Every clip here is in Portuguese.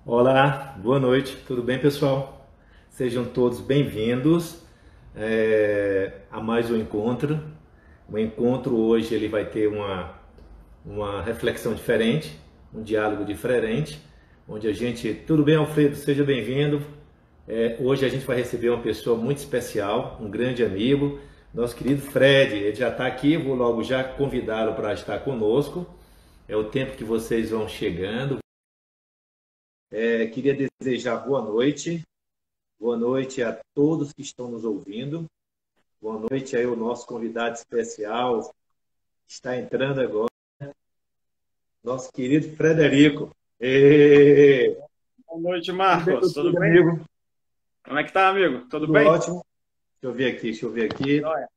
Olá, boa noite, tudo bem, pessoal? Sejam todos bem-vindos a mais um encontro. O encontro hoje ele vai ter uma reflexão diferente, um diálogo diferente, onde a gente... Tudo bem, Alfredo? Seja bem-vindo. Hoje a gente vai receber uma pessoa muito especial, um grande amigo, nosso querido Fred. Ele já está aqui, vou logo já convidá-lo para estar conosco. É o tempo que vocês vão chegando. Queria desejar boa noite a todos que estão nos ouvindo, boa noite aí ao nosso convidado especial, que está entrando agora, nosso querido Frederico. Boa noite, Tudo bem, Marcos. meu Tudo querido bem? amigo? Como é que tá, amigo? Tudo Tudo bem? ótimo. Deixa eu ver aqui. Joia.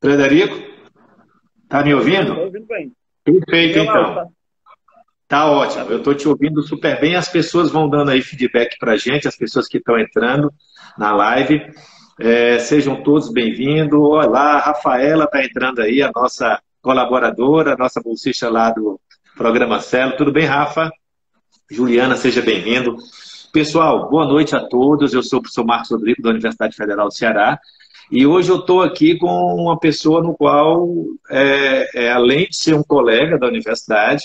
Frederico, tá me Tô ouvindo? ouvindo bem. Do Perfeito, meu lado, então. tá? Tá Tá ótimo, eu tudo. estou te ouvindo super bem. As pessoas vão dando aí feedback para a gente, as pessoas que estão entrando na live. Sejam todos bem-vindos. Olá, a Rafaela está entrando aí, a nossa colaboradora, a nossa bolsista lá do programa Celo. Tudo bem, Rafa? Juliana, seja bem-vindo. Pessoal, boa noite a todos. Eu sou o professor Marcos Rodrigues, da Universidade Federal do Ceará. E hoje eu estou aqui com uma pessoa no qual, além de ser um colega da universidade,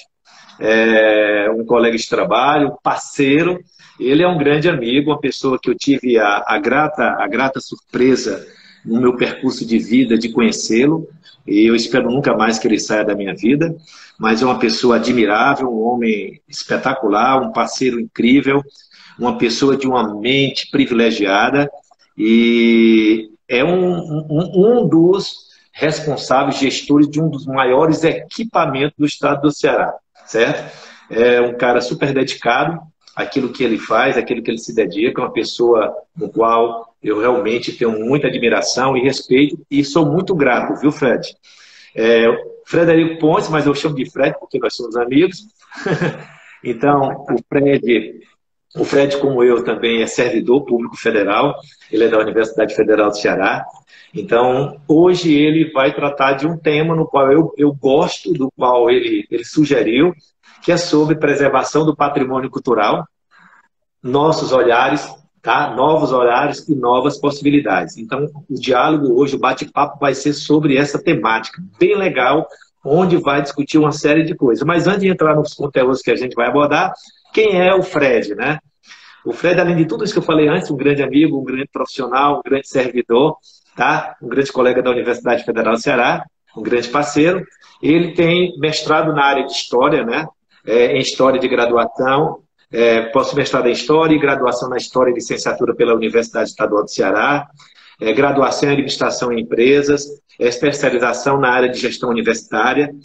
um colega de trabalho, parceiro. Ele é um grande amigo, uma pessoa que eu tive a grata surpresa no meu percurso de vida de conhecê-lo, e eu espero nunca mais que ele saia da minha vida, mas é uma pessoa admirável, um homem espetacular, um parceiro incrível, uma pessoa de uma mente privilegiada, e é um dos responsáveis, gestores de um dos maiores equipamentos do estado do Ceará, certo? É um cara super dedicado àquilo que ele faz, àquilo que ele se dedica, uma pessoa no qual eu realmente tenho muita admiração e respeito e sou muito grato, viu, Fred? É, Frederico Pontes, mas eu chamo de Fred porque nós somos amigos. Então, o Fred, como eu, também é servidor público federal, ele é da Universidade Federal do Ceará. Então, hoje ele vai tratar de um tema no qual eu gosto, do qual ele sugeriu, que é sobre preservação do patrimônio cultural, nossos olhares, tá? Novos olhares e novas possibilidades. Então, o diálogo hoje, o bate-papo vai ser sobre essa temática, bem legal, onde vai discutir uma série de coisas. Mas antes de entrar nos conteúdos que a gente vai abordar, quem é o Fred, né? O Fred, além de tudo isso que eu falei antes, um grande amigo, um grande profissional, um grande servidor, tá? Um grande colega da Universidade Federal do Ceará, um grande parceiro. Ele tem mestrado na área de História, né? Em História de graduação, pós-mestrado em História e graduação na História e licenciatura pela Universidade Estadual do Ceará, graduação em Administração em Empresas, especialização na área de Gestão Universitária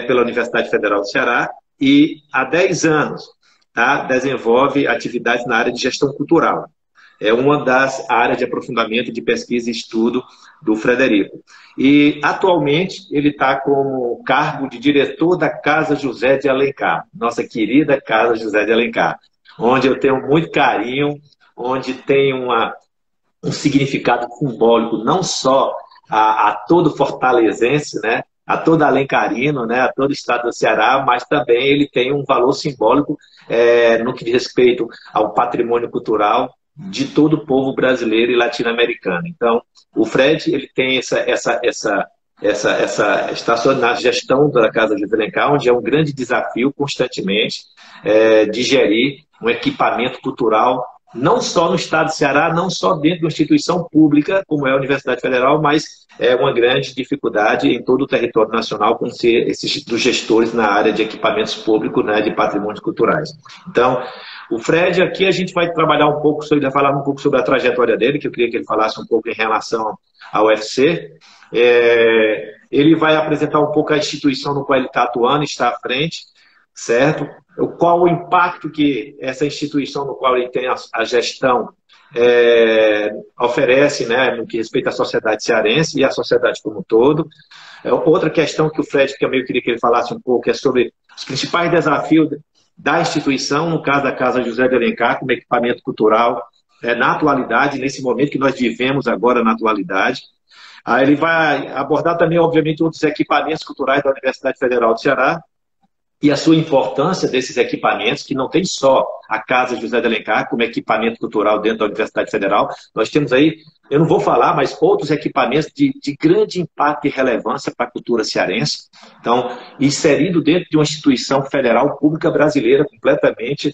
pela Universidade Federal do Ceará e há 10 anos, tá, desenvolve atividades na área de gestão cultural. É uma das áreas de aprofundamento de pesquisa e estudo do Frederico. E, atualmente, ele está com o cargo de diretor da Casa José de Alencar, nossa querida Casa José de Alencar, onde eu tenho muito carinho, onde tem um significado simbólico não só a todo fortalezense, né, a todo alencarino, né, a todo estado do Ceará, mas também ele tem um valor simbólico no que diz respeito ao patrimônio cultural de todo o povo brasileiro e latino-americano. Então, o Fred ele tem essa estação na gestão da Casa de Alencar, onde é um grande desafio constantemente de gerir um equipamento cultural não só no estado do Ceará, não só dentro de uma instituição pública, como é a Universidade Federal, mas é uma grande dificuldade em todo o território nacional com ser esses dos gestores na área de equipamentos públicos, né, de patrimônios culturais. Então, o Fred, aqui a gente vai trabalhar um pouco sobre, falar um pouco sobre a trajetória dele, que eu queria que ele falasse um pouco em relação ao UFC. Ele vai apresentar um pouco a instituição no qual ele está atuando, está à frente, certo? Qual o impacto que essa instituição no qual ele tem a gestão oferece, né, no que respeita à sociedade cearense e à sociedade como um todo. Outra questão que o Fred também queria que ele falasse um pouco é sobre os principais desafios da instituição, no caso da Casa José de Alencar, como equipamento cultural, na atualidade, nesse momento que nós vivemos agora na atualidade. Ele vai abordar também, obviamente, outros equipamentos culturais da Universidade Federal do Ceará, e a sua importância desses equipamentos, que não tem só a Casa José de Alencar como equipamento cultural dentro da Universidade Federal. Nós temos aí, eu não vou falar, mas outros equipamentos de grande impacto e relevância para a cultura cearense. Então, inserido dentro de uma instituição federal pública brasileira, completamente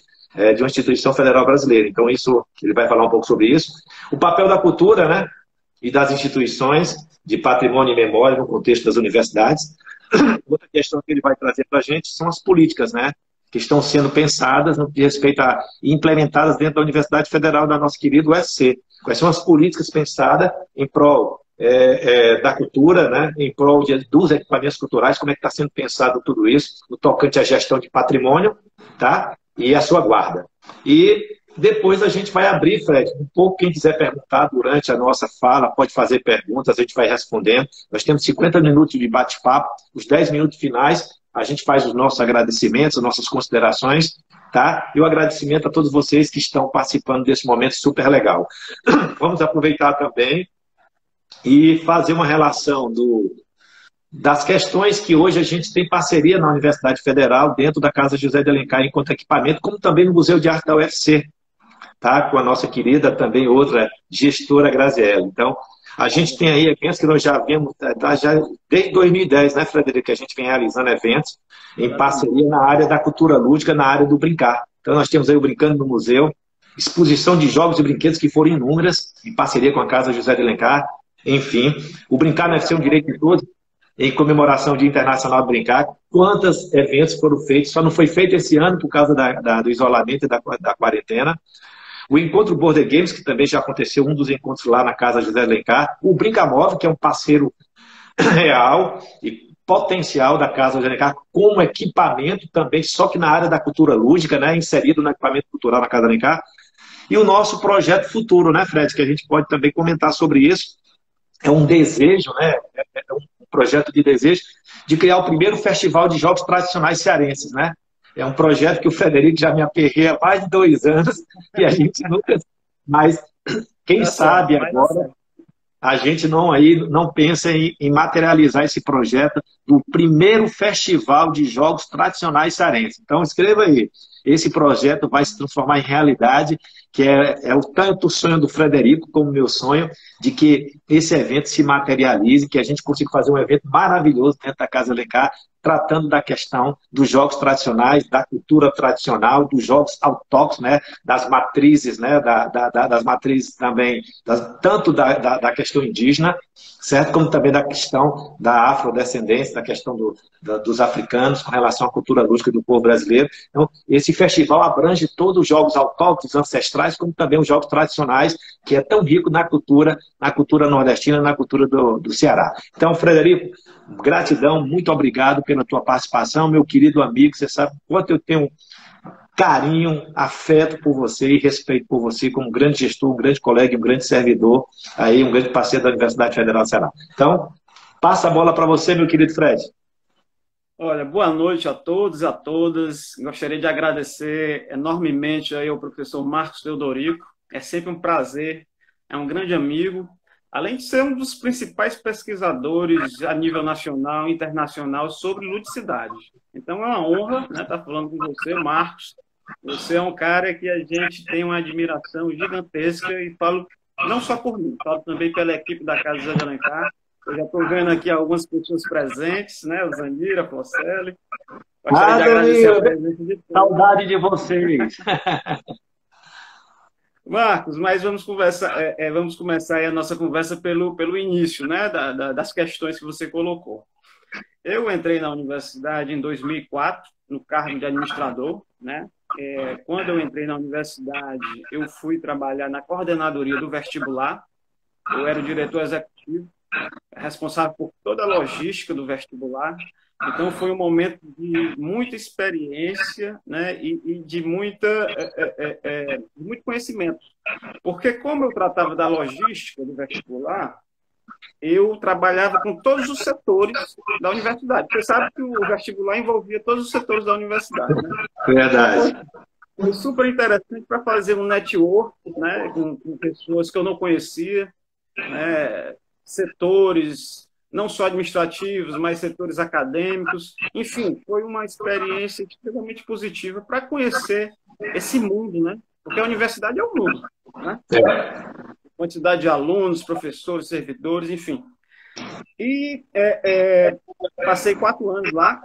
de uma instituição federal brasileira. Então, isso, ele vai falar um pouco sobre isso. O papel da cultura, né, e das instituições de patrimônio e memória no contexto das universidades. Outra questão que ele vai trazer para a gente são as políticas, né, que estão sendo pensadas no que respeito a implementadas dentro da Universidade Federal da nossa querida UFC. Quais são as políticas pensadas em prol da cultura, né, em prol dos equipamentos culturais, como é que está sendo pensado tudo isso, no tocante à gestão de patrimônio, tá, e a sua guarda. E depois a gente vai abrir, Fred, um pouco, quem quiser perguntar durante a nossa fala, pode fazer perguntas, a gente vai respondendo. Nós temos 50 minutos de bate-papo, os 10 minutos finais, a gente faz os nossos agradecimentos, as nossas considerações, tá? E o agradecimento a todos vocês que estão participando desse momento super legal. Vamos aproveitar também e fazer uma relação das questões que hoje a gente tem parceria na Universidade Federal, dentro da Casa José de Alencar, enquanto equipamento, como também no Museu de Arte da UFC, tá? Com a nossa querida também outra gestora, Graziella. Então, a gente tem aí eventos que nós já vemos já desde 2010, né, Frederico, que a gente vem realizando eventos em parceria na área da cultura lúdica, na área do brincar. Então, nós temos aí o Brincando no Museu, exposição de jogos e brinquedos que foram inúmeras, em parceria com a Casa José de Alencar. Enfim, o Brincar deve ser um direito de todos, em comemoração ao Dia Internacional do Brincar. Quantos eventos foram feitos? Só não foi feito esse ano por causa do isolamento e da quarentena. O Encontro Border Games, que também já aconteceu, um dos encontros lá na Casa José de Alencar. O Brincamóvel, que é um parceiro real e potencial da Casa José de Alencar, como equipamento também, só que na área da cultura lúdica, né, inserido no equipamento cultural na Casa de Alencar. E o nosso projeto futuro, né, Fred, que a gente pode também comentar sobre isso. É um desejo, né, é um projeto de desejo de criar o primeiro festival de jogos tradicionais cearenses, né? É um projeto que o Frederico já me aperreia há mais de 2 anos e a gente nunca... Mas quem sabe agora a gente não pensa em materializar esse projeto do primeiro festival de jogos tradicionais cearenses. Então escreva aí. Esse projeto vai se transformar em realidade, que é tanto o sonho do Frederico como o meu sonho, de que esse evento se materialize, que a gente consiga fazer um evento maravilhoso dentro da Casa Alencar, tratando da questão dos jogos tradicionais, da cultura tradicional, dos jogos autóctonos, né, das matrizes, né, das matrizes também, tanto da questão indígena, certo? Como também da questão da afrodescendência, da questão dos africanos com relação à cultura lúdica do povo brasileiro. Então, esse festival abrange todos os jogos autóctonos, ancestrais, como também os jogos tradicionais, que é tão rico na cultura nordestina, na cultura do Ceará. Então, Frederico, gratidão, muito obrigado pela tua participação, meu querido amigo, você sabe quanto eu tenho carinho, afeto por você e respeito por você como um grande gestor, um grande colega, um grande servidor, aí, um grande parceiro da Universidade Federal do Ceará. Então, passa a bola para você, meu querido Fred. Olha, boa noite a todos e a todas. Gostaria de agradecer enormemente aí ao professor Marcos Teodorico. É sempre um prazer, é um grande amigo, além de ser um dos principais pesquisadores a nível nacional e internacional sobre ludicidade. Então é uma honra, né, estar falando com você, Marcos. Você é um cara que a gente tem uma admiração gigantesca e falo não só por mim, falo também pela equipe da Casa José de Alencar. Eu já estou vendo aqui algumas pessoas presentes, né? O Zanira, a Porcelli. Gostaria de agradecer a presença de todos. Saudade de vocês. Marcos, mas vamos começar aí a nossa conversa pelo início, né? Das questões que você colocou. Eu entrei na universidade em 2004, no cargo de administrador, né? Quando eu entrei na universidade, eu fui trabalhar na coordenadoria do vestibular. Eu era o diretor executivo, responsável por toda a logística do vestibular. Então, foi um momento de muita experiência, né, e de muito conhecimento. Porque, como eu tratava da logística do vestibular, eu trabalhava com todos os setores da universidade. Você sabe que o vestibular envolvia todos os setores da universidade, né? Verdade. Foi super interessante para fazer um network, né, com pessoas que eu não conhecia, né, setores, não só administrativos, mas setores acadêmicos. Enfim, foi uma experiência extremamente positiva para conhecer esse mundo, né? Porque a universidade é o mundo, né? Quantidade de alunos, professores, servidores, enfim. E passei 4 anos lá.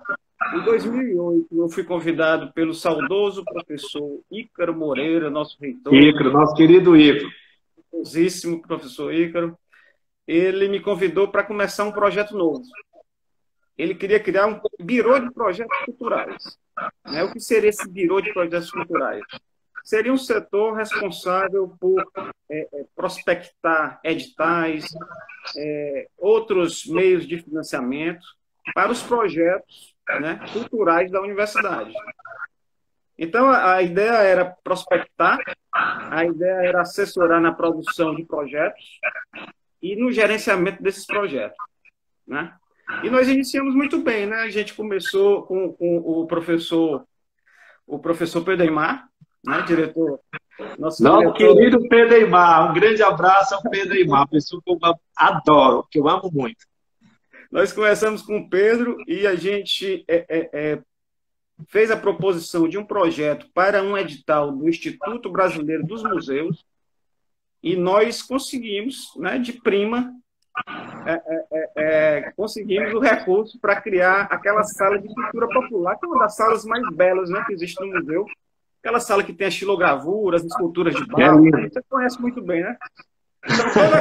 Em 2008, eu fui convidado pelo saudoso professor Ícaro Moreira, nosso reitor. Ícaro, nosso querido Ícaro. Famosíssimo professor Ícaro. Ele me convidou para começar um projeto novo. Ele queria criar um birô de projetos culturais. Né? O que seria esse birô de projetos culturais? Seria um setor responsável por prospectar editais, outros meios de financiamento para os projetos, né, culturais da universidade. Então, a ideia era prospectar, a ideia era assessorar na produção de projetos e no gerenciamento desses projetos, né? E nós iniciamos muito bem, né? A gente começou com o professor Pedro Aymar, né, diretor. Nosso querido Pedro Aymar, um grande abraço ao Pedro Aymar, pessoa que eu adoro, que eu amo muito. Nós começamos com o Pedro e a gente fez a proposição de um projeto para um edital do Instituto Brasileiro dos Museus e nós conseguimos, né, de prima, conseguimos o recurso para criar aquela sala de cultura popular, que é uma das salas mais belas, né, que existe no museu. Aquela sala que tem as xilogravuras, as esculturas de barro, você conhece muito bem, né? Então, todos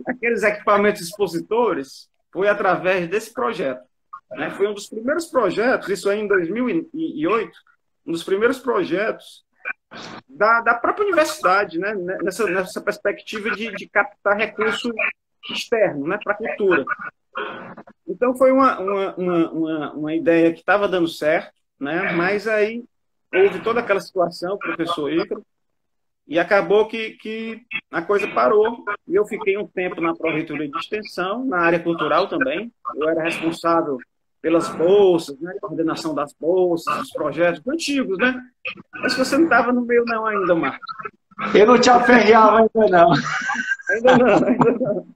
aqueles equipamentos expositores foi através desse projeto. Né? Foi um dos primeiros projetos, isso aí em 2008, um dos primeiros projetos da própria universidade, né? Nessa perspectiva de captar recurso externo, né? Para a cultura. Então, foi uma ideia que estava dando certo, né? Mas aí houve toda aquela situação, o professor Ícaro, e acabou que a coisa parou. E eu fiquei um tempo na Pró-Reitoria de Extensão, na área cultural também. Eu era responsável pelas bolsas, né, coordenação das bolsas, dos projetos antigos, né? Mas você não estava no meio não ainda, Marcos. Eu não te aperreava ainda não. Ainda não.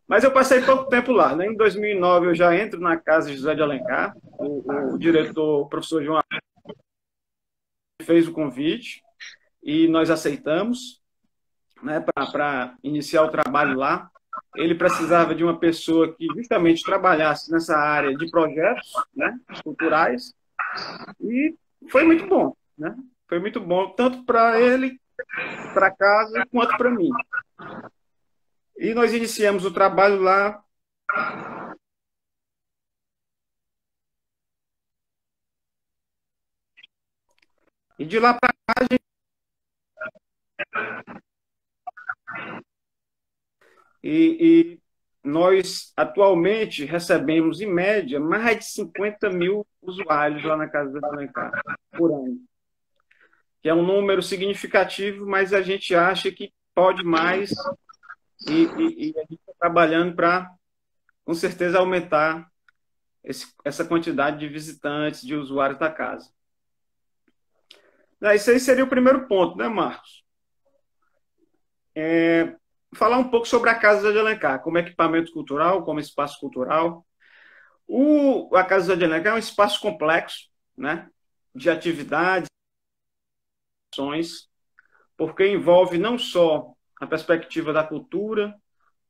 Mas eu passei pouco tempo lá, né? Em 2009 eu já entro na casa de José de Alencar, o diretor, o professor João fez o convite e nós aceitamos, né, para iniciar o trabalho lá. Ele precisava de uma pessoa que justamente trabalhasse nessa área de projetos, né, culturais, e foi muito bom, né? Foi muito bom, tanto para ele, para casa, quanto para mim. E nós iniciamos o trabalho lá. E de lá para cá, a gente... E nós, atualmente, recebemos, em média, mais de 50 mil usuários lá na Casa do Alencar, por ano. Que é um número significativo, mas a gente acha que pode mais e a gente está trabalhando para, com certeza, aumentar essa quantidade de visitantes, de usuários da casa. Isso aí seria o primeiro ponto, né, Marcos? Falar um pouco sobre a Casa de Alencar, como equipamento cultural, como espaço cultural. A Casa de Alencar é um espaço complexo, né, de atividades, porque envolve não só a perspectiva da cultura,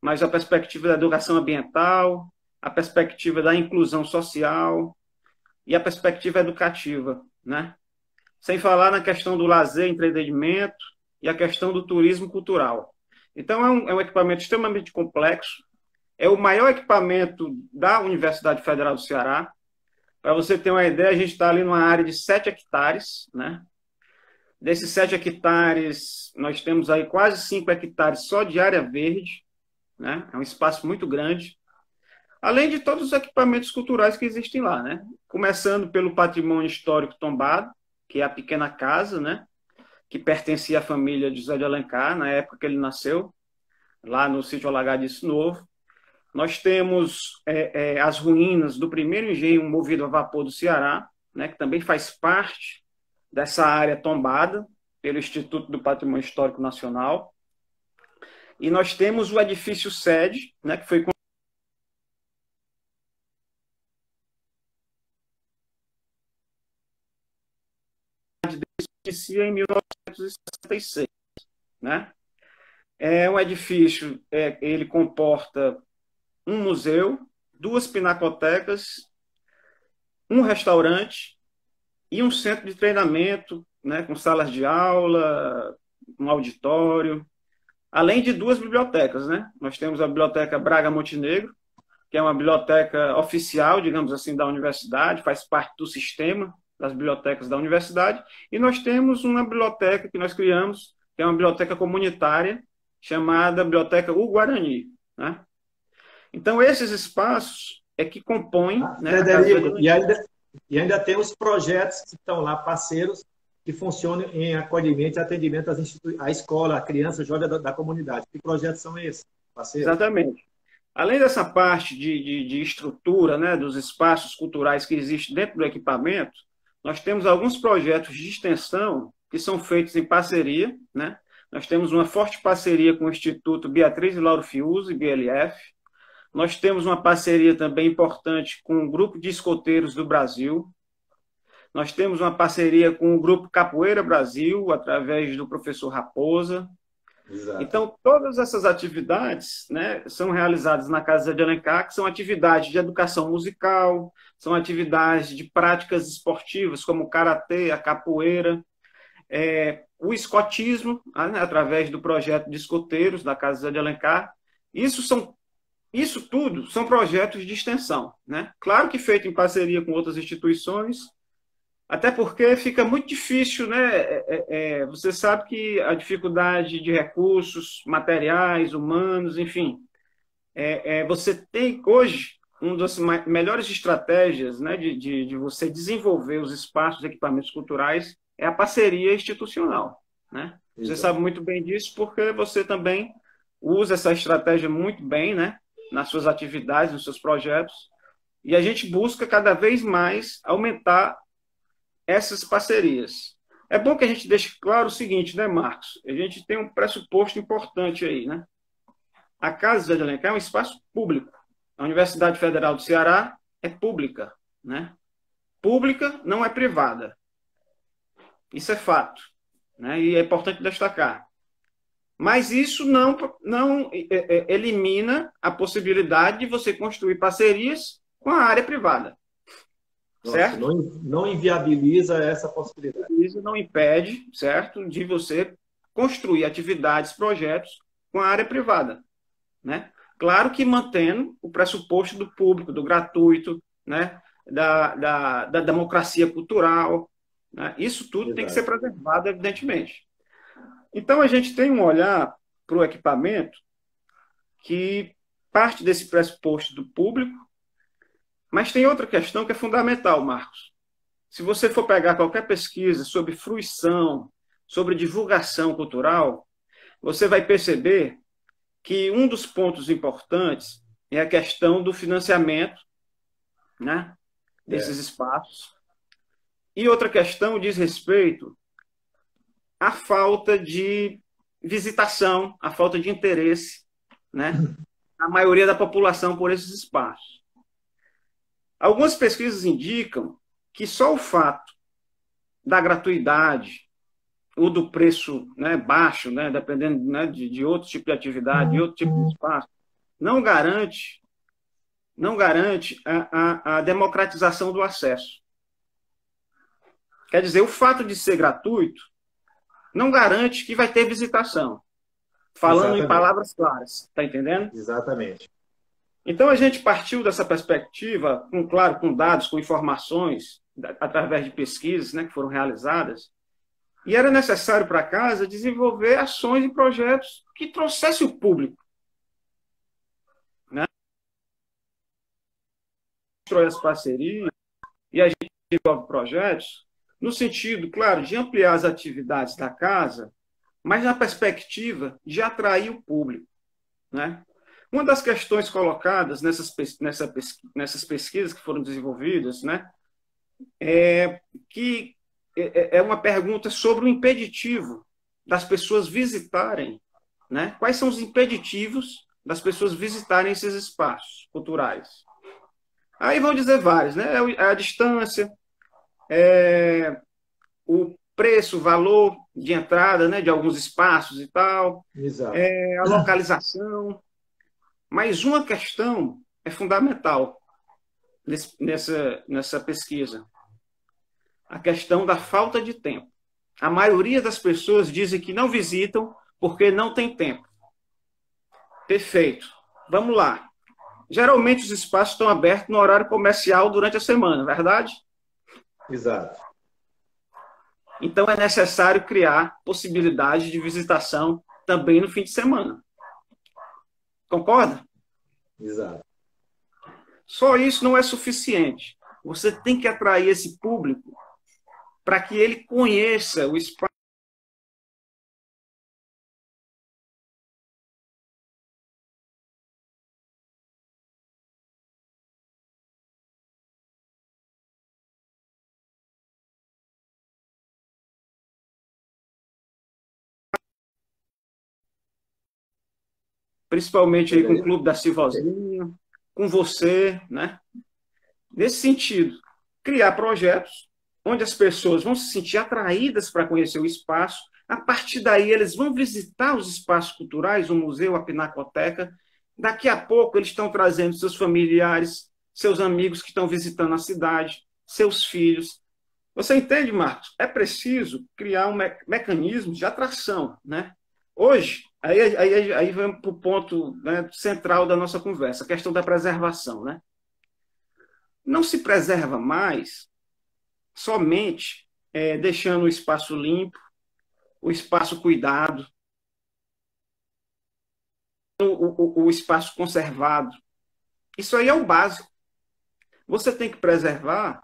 mas a perspectiva da educação ambiental, a perspectiva da inclusão social e a perspectiva educativa, né? Sem falar na questão do lazer, entretenimento e a questão do turismo cultural. Então, é um equipamento extremamente complexo, é o maior equipamento da Universidade Federal do Ceará. Para você ter uma ideia, a gente está ali numa área de 7 hectares, né? Desses 7 hectares, nós temos aí quase 5 hectares só de área verde, né? É um espaço muito grande. Além de todos os equipamentos culturais que existem lá, né? Começando pelo patrimônio histórico tombado, que é a pequena casa, né? Que pertencia à família de José de Alencar, na época que ele nasceu, lá no sítio Alagadiço Novo. Nós temos as ruínas do primeiro engenho movido a vapor do Ceará, né? Que também faz parte dessa área tombada pelo Instituto do Patrimônio Histórico Nacional. E nós temos o edifício sede, né, que foi inicia em 1966, né? É um edifício, ele comporta um museu, duas pinacotecas, um restaurante e um centro de treinamento, né, com salas de aula, um auditório, além de duas bibliotecas, né? Nós temos a Biblioteca Braga Montenegro, que é uma biblioteca oficial, digamos assim, da universidade, faz parte do sistema das bibliotecas da universidade, e nós temos uma biblioteca que nós criamos, que é uma biblioteca comunitária, chamada Biblioteca U Guarani, né? Então, esses espaços é que compõem... né, Frederico, e ainda tem os projetos que estão lá, parceiros, que funcionam em acolhimento e atendimento à escola, à criança, jovem da comunidade. Que projetos são esses, parceiros? Exatamente. Além dessa parte de estrutura, né, dos espaços culturais que existem dentro do equipamento, nós temos alguns projetos de extensão que são feitos em parceria, né? Nós temos uma forte parceria com o Instituto Beatriz e Lauro Fiuza, BLF. Nós temos uma parceria também importante com o Grupo de Escoteiros do Brasil. Nós temos uma parceria com o Grupo Capoeira Brasil, através do professor Raposa. Exato. Então, todas essas atividades, né, são realizadas na Casa de Alencar, que são atividades de educação musical, são atividades de práticas esportivas, como o karatê, a capoeira, o escotismo, né, através do projeto de escoteiros da Casa de Alencar. Isso tudo são projetos de extensão, né? Claro que feito em parceria com outras instituições, até porque fica muito difícil, né? Você sabe que a dificuldade de recursos materiais, humanos, enfim, você tem hoje uma das melhores estratégias, né, de você desenvolver os espaços, equipamentos culturais, é a parceria institucional, né? Você sabe muito bem disso porque você também usa essa estratégia muito bem, né, nas suas atividades, nos seus projetos, e a gente busca cada vez mais aumentar essas parcerias. É bom que a gente deixe claro o seguinte, né, Marcos? A gente tem um pressuposto importante aí, né? A Casa de Alencar é um espaço público. A Universidade Federal do Ceará é pública, né? Pública não é privada. Isso é fato, né? E é importante destacar. Mas isso não elimina a possibilidade de você construir parcerias com a área privada. Certo? Não inviabiliza essa possibilidade. Isso não impede, certo, de você construir atividades, projetos com a área privada, né? Claro que mantendo o pressuposto do público, do gratuito, né? da democracia cultural, né? Isso tudo Exato. Tem que ser preservado, evidentemente. Então, a gente tem um olhar para o equipamento que parte desse pressuposto do público, mas tem outra questão que é fundamental, Marcos. Se você for pegar qualquer pesquisa sobre fruição, sobre divulgação cultural, você vai perceber que um dos pontos importantes é a questão do financiamento, né, desses espaços. E outra questão diz respeito à falta de visitação, à falta de interesse, né, da maioria da população por esses espaços. Algumas pesquisas indicam que só o fato da gratuidade ou do preço, né, baixo, né, dependendo, né, de outro tipo de atividade, de outro tipo de espaço, não garante a democratização do acesso. Quer dizer, o fato de ser gratuito não garante que vai ter visitação. Falando Exatamente. Em palavras claras, está entendendo? Exatamente. Então, a gente partiu dessa perspectiva, claro, com dados, com informações, através de pesquisas, né, que foram realizadas, e era necessário para a casa desenvolver ações e projetos que trouxessem o público. Né? Constrói as parcerias e a gente desenvolve projetos no sentido, claro, de ampliar as atividades da casa, mas na perspectiva de atrair o público. Né? Uma das questões colocadas nessas pesquisas que foram desenvolvidas, né, é uma pergunta sobre o impeditivo das pessoas visitarem, né? Quais são os impeditivos das pessoas visitarem esses espaços culturais? Aí vão dizer vários, né? É a distância, o preço, o valor de entrada, né, de alguns espaços e tal, Exato. a localização. Mas uma questão é fundamental nessa pesquisa: a questão da falta de tempo. A maioria das pessoas dizem que não visitam porque não tem tempo. Perfeito. Vamos lá. Geralmente os espaços estão abertos no horário comercial durante a semana, verdade? Exato. Então é necessário criar possibilidade de visitação também no fim de semana. Concorda? Exato. Só isso não é suficiente. Você tem que atrair esse público para que ele conheça o espaço. Principalmente aí com o Beleza. Clube da Silvozinha, com você, né? Nesse sentido, criar projetos onde as pessoas vão se sentir atraídas para conhecer o espaço. A partir daí, eles vão visitar os espaços culturais, o museu, a pinacoteca. Daqui a pouco, eles estão trazendo seus familiares, seus amigos que estão visitando a cidade, seus filhos. Você entende, Marcos? É preciso criar um mecanismo de atração, né? Hoje, aí vamos para o ponto, né, central da nossa conversa, a questão da preservação, né? Não se preserva mais somente deixando o espaço limpo, o espaço cuidado, o espaço conservado. Isso aí é o básico. Você tem que preservar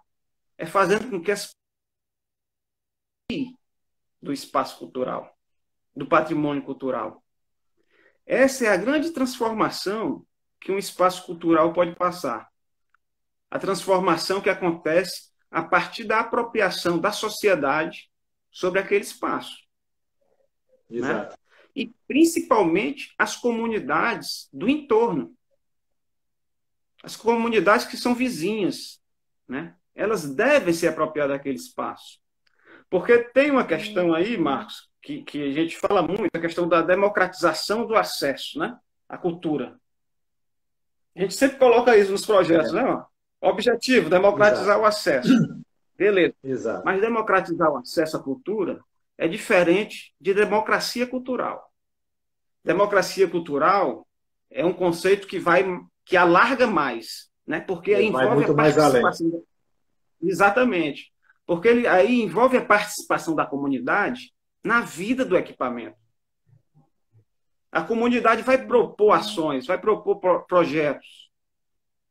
fazendo com que as do espaço cultural, do patrimônio cultural. Essa é a grande transformação que um espaço cultural pode passar. A transformação que acontece a partir da apropriação da sociedade sobre aquele espaço. Exato. Né? E principalmente as comunidades do entorno. As comunidades que são vizinhas. Né? Elas devem se apropriar daquele espaço. Porque tem uma questão aí, Marcos, que a gente fala muito, a questão da democratização do acesso, né, à cultura. A gente sempre coloca isso nos projetos, né? Objetivo, democratizar Exato. o acesso. Beleza. Exato. Mas democratizar o acesso à cultura é diferente de democracia cultural. Democracia cultural é um conceito que alarga mais, né? Porque aí Vai envolve muito a mais além. participação. Exatamente. Porque aí envolve a participação da comunidade na vida do equipamento. A comunidade vai propor ações, vai propor projetos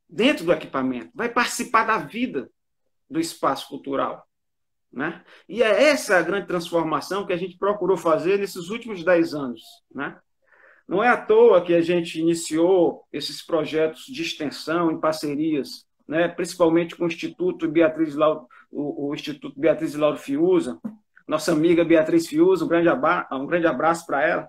dentro do equipamento, vai participar da vida do espaço cultural. Né? E é essa a grande transformação que a gente procurou fazer nesses últimos 10 anos. Né? Não é à toa que a gente iniciou esses projetos de extensão em parcerias, né? Principalmente com o Instituto Beatriz Lauro Fiuza, nossa amiga Beatriz Fiuza, um grande abraço para ela.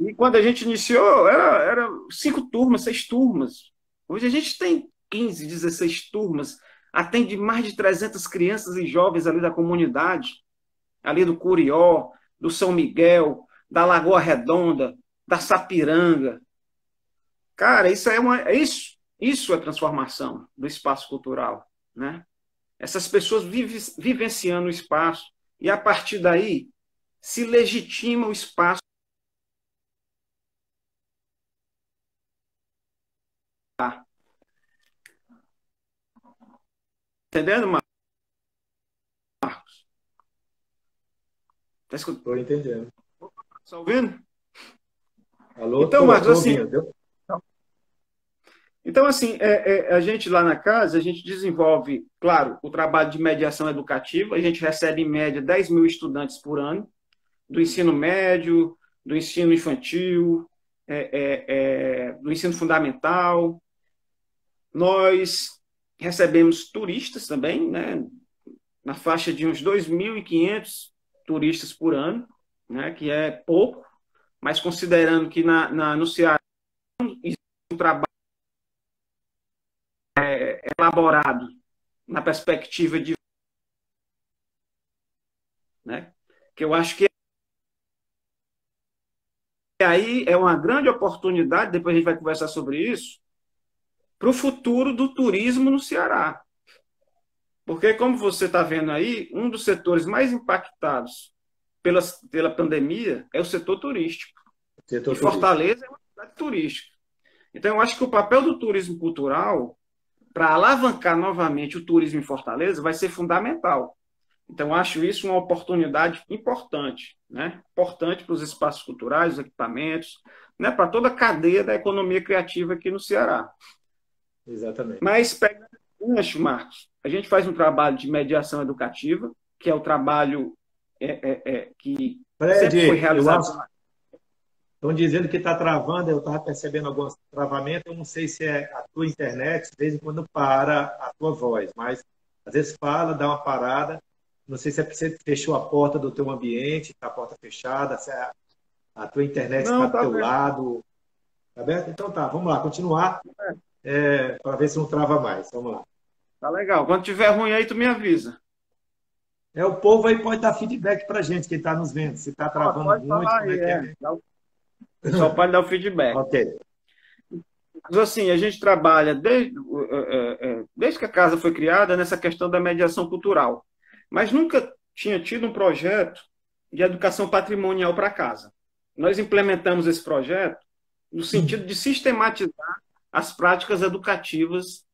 E quando a gente iniciou, era 5 turmas, 6 turmas. Hoje a gente tem 15, 16 turmas, atende mais de 300 crianças e jovens ali da comunidade, ali do Curió, do São Miguel, da Lagoa Redonda, da Sapiranga. Cara, isso é transformação do espaço cultural, né? Essas pessoas vivenciando o espaço e, a partir daí, se legitima o espaço. Entendendo, Marcos? Tá escutando? Estou entendendo. Tá ouvindo? Alô? Então, Marcos, Estou assim, ouvindo. então, assim, a gente lá na casa, a gente desenvolve, claro, o trabalho de mediação educativa. A gente recebe, em média, 10 mil estudantes por ano, do ensino médio, do ensino infantil, do ensino fundamental. Nós recebemos turistas também, né, na faixa de uns 2.500 turistas por ano, né, que é pouco, mas considerando que no Ceará existe um trabalho elaborado na perspectiva de, né, que eu acho que aí é uma grande oportunidade, depois a gente vai conversar sobre isso, para o futuro do turismo no Ceará. Porque, como você está vendo aí, um dos setores mais impactados pela pandemia é o setor turístico. Setor E turístico. Fortaleza é uma cidade turística. Então, eu acho que o papel do turismo cultural, para alavancar novamente o turismo em Fortaleza, vai ser fundamental. Então, eu acho isso uma oportunidade importante, né? Importante para os espaços culturais, os equipamentos, né? Para toda a cadeia da economia criativa aqui no Ceará. Exatamente. Mas, pegando o gancho, Marcos, a gente faz um trabalho de mediação educativa, que é o trabalho que Fred, sempre foi eu realizado. acho. Estão dizendo que está travando, eu estava percebendo alguns travamentos, eu não sei se é a tua internet, de vez em quando para a tua voz, mas às vezes fala, dá uma parada, não sei se é porque você fechou a porta do teu ambiente, está a porta fechada, se a tua internet está Não, do tá teu bem. lado, tá aberto? Então tá, vamos lá, continuar, para ver se não trava mais, vamos lá. Tá legal. Quando tiver ruim aí, tu me avisa. O povo aí pode dar feedback para a gente, quem está nos vendo, se está travando Pode muito, falar como é aí, que é. O pessoal pode dar o feedback. Ok. Mas assim, a gente trabalha desde que a casa foi criada nessa questão da mediação cultural. Mas nunca tinha tido um projeto de educação patrimonial para casa. Nós implementamos esse projeto no sentido de sistematizar as práticas educativas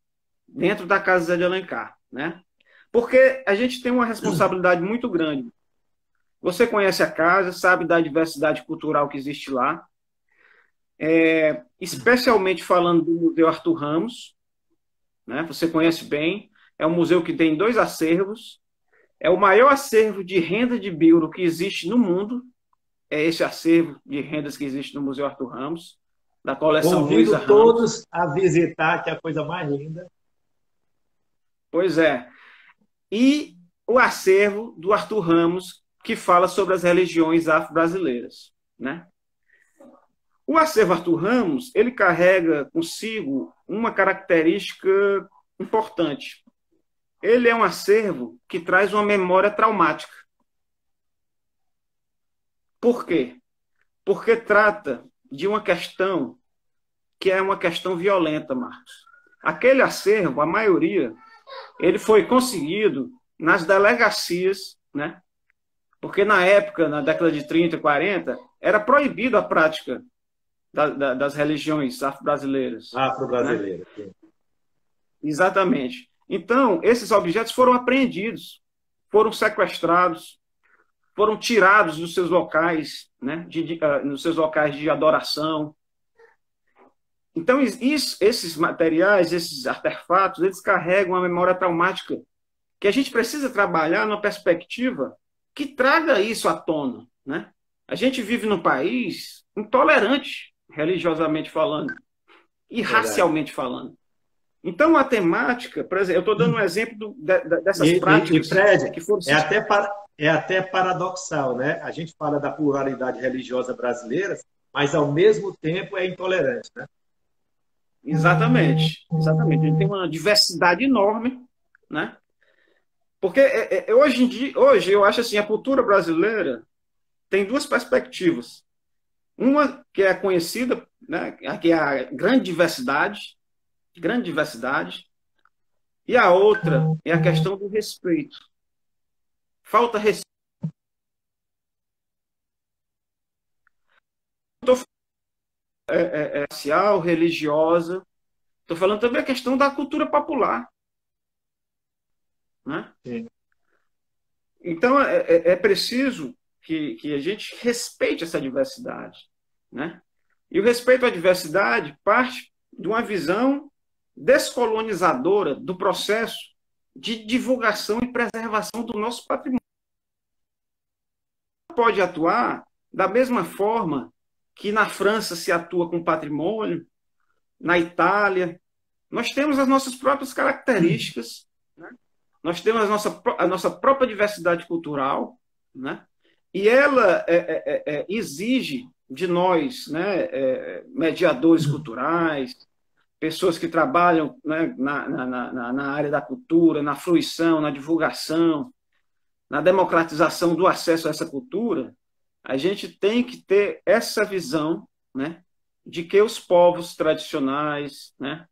dentro da Casa Zé de Alencar, né? Porque a gente tem uma responsabilidade muito grande. Você conhece a casa, sabe da diversidade cultural que existe lá, especialmente falando do Museu Arthur Ramos, né? Você conhece bem, é um museu que tem 2 acervos, é o maior acervo de renda de Bilro que existe no mundo, é esse acervo de rendas que existe no Museu Arthur Ramos, da coleção Luiza Convido Ramos. todos a visitar, que é a coisa mais linda. Pois é. E o acervo do Arthur Ramos, que fala sobre as religiões afro-brasileiras, né? O acervo Arthur Ramos, ele carrega consigo uma característica importante. Ele é um acervo que traz uma memória traumática. Por quê? Porque trata de uma questão que é uma questão violenta, Marcos. Aquele acervo, a maioria, ele foi conseguido nas delegacias, né? Porque na época, na década de 30, 40, era proibido a prática das religiões afro-brasileiras, né? Afro-brasileira. Sim. Exatamente. Então, esses objetos foram apreendidos, foram sequestrados, foram tirados dos seus locais, né, nos seus locais de adoração. Então, esses materiais, esses artefatos, eles carregam uma memória traumática que a gente precisa trabalhar numa perspectiva que traga isso à tona, né? A gente vive num país intolerante, religiosamente falando, e Verdade. racialmente falando. Então, a temática, por exemplo, eu estou dando um exemplo dessas práticas Fred, que foram. é até paradoxal, né? A gente fala da pluralidade religiosa brasileira, mas ao mesmo tempo é intolerante, né? Exatamente, exatamente. A gente tem uma diversidade enorme, né? Porque hoje em dia, hoje eu acho assim, a cultura brasileira tem 2 perspectivas. Uma que é conhecida, né, que é a grande diversidade, e a outra é a questão do respeito. Falta respeito racial, religiosa. Estou falando também a questão da cultura popular, né? Sim. Então, é preciso que a gente respeite essa diversidade, né? E o respeito à diversidade parte de uma visão descolonizadora do processo de divulgação e preservação do nosso patrimônio. Pode atuar da mesma forma que na França se atua com patrimônio, na Itália. Nós temos as nossas próprias características, né? Nós temos a nossa própria diversidade cultural, né? E ela exige de nós, né, mediadores culturais, pessoas que trabalham, né, na área da cultura, na fruição, na divulgação, na democratização do acesso a essa cultura, a gente tem que ter essa visão, né, de que os povos tradicionais, né,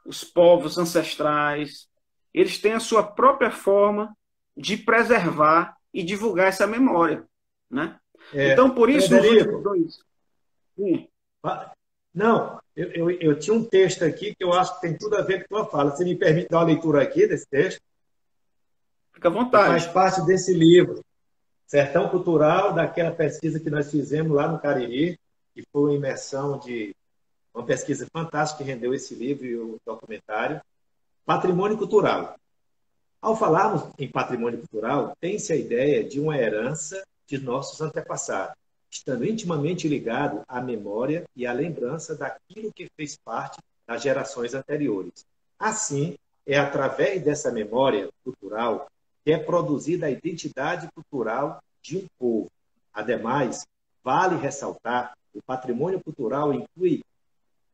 os povos ancestrais, eles têm a sua própria forma de preservar e divulgar essa memória, né? Então, por isso, nos últimos Frederico, dois... Sim, não, eu tinha um texto aqui que eu acho que tem tudo a ver com a tua fala. Você me permite dar uma leitura aqui desse texto? fica à Que faz vontade. parte desse livro, Sertão Cultural, daquela pesquisa que nós fizemos lá no Cariri, que foi uma imersão de uma pesquisa fantástica que rendeu esse livro e o documentário, Patrimônio Cultural. Ao falarmos em patrimônio cultural, tem-se a ideia de uma herança de nossos antepassados, estando intimamente ligado à memória e à lembrança daquilo que fez parte das gerações anteriores. Assim, é através dessa memória cultural que é produzida a identidade cultural de um povo. Ademais, vale ressaltar que o patrimônio cultural inclui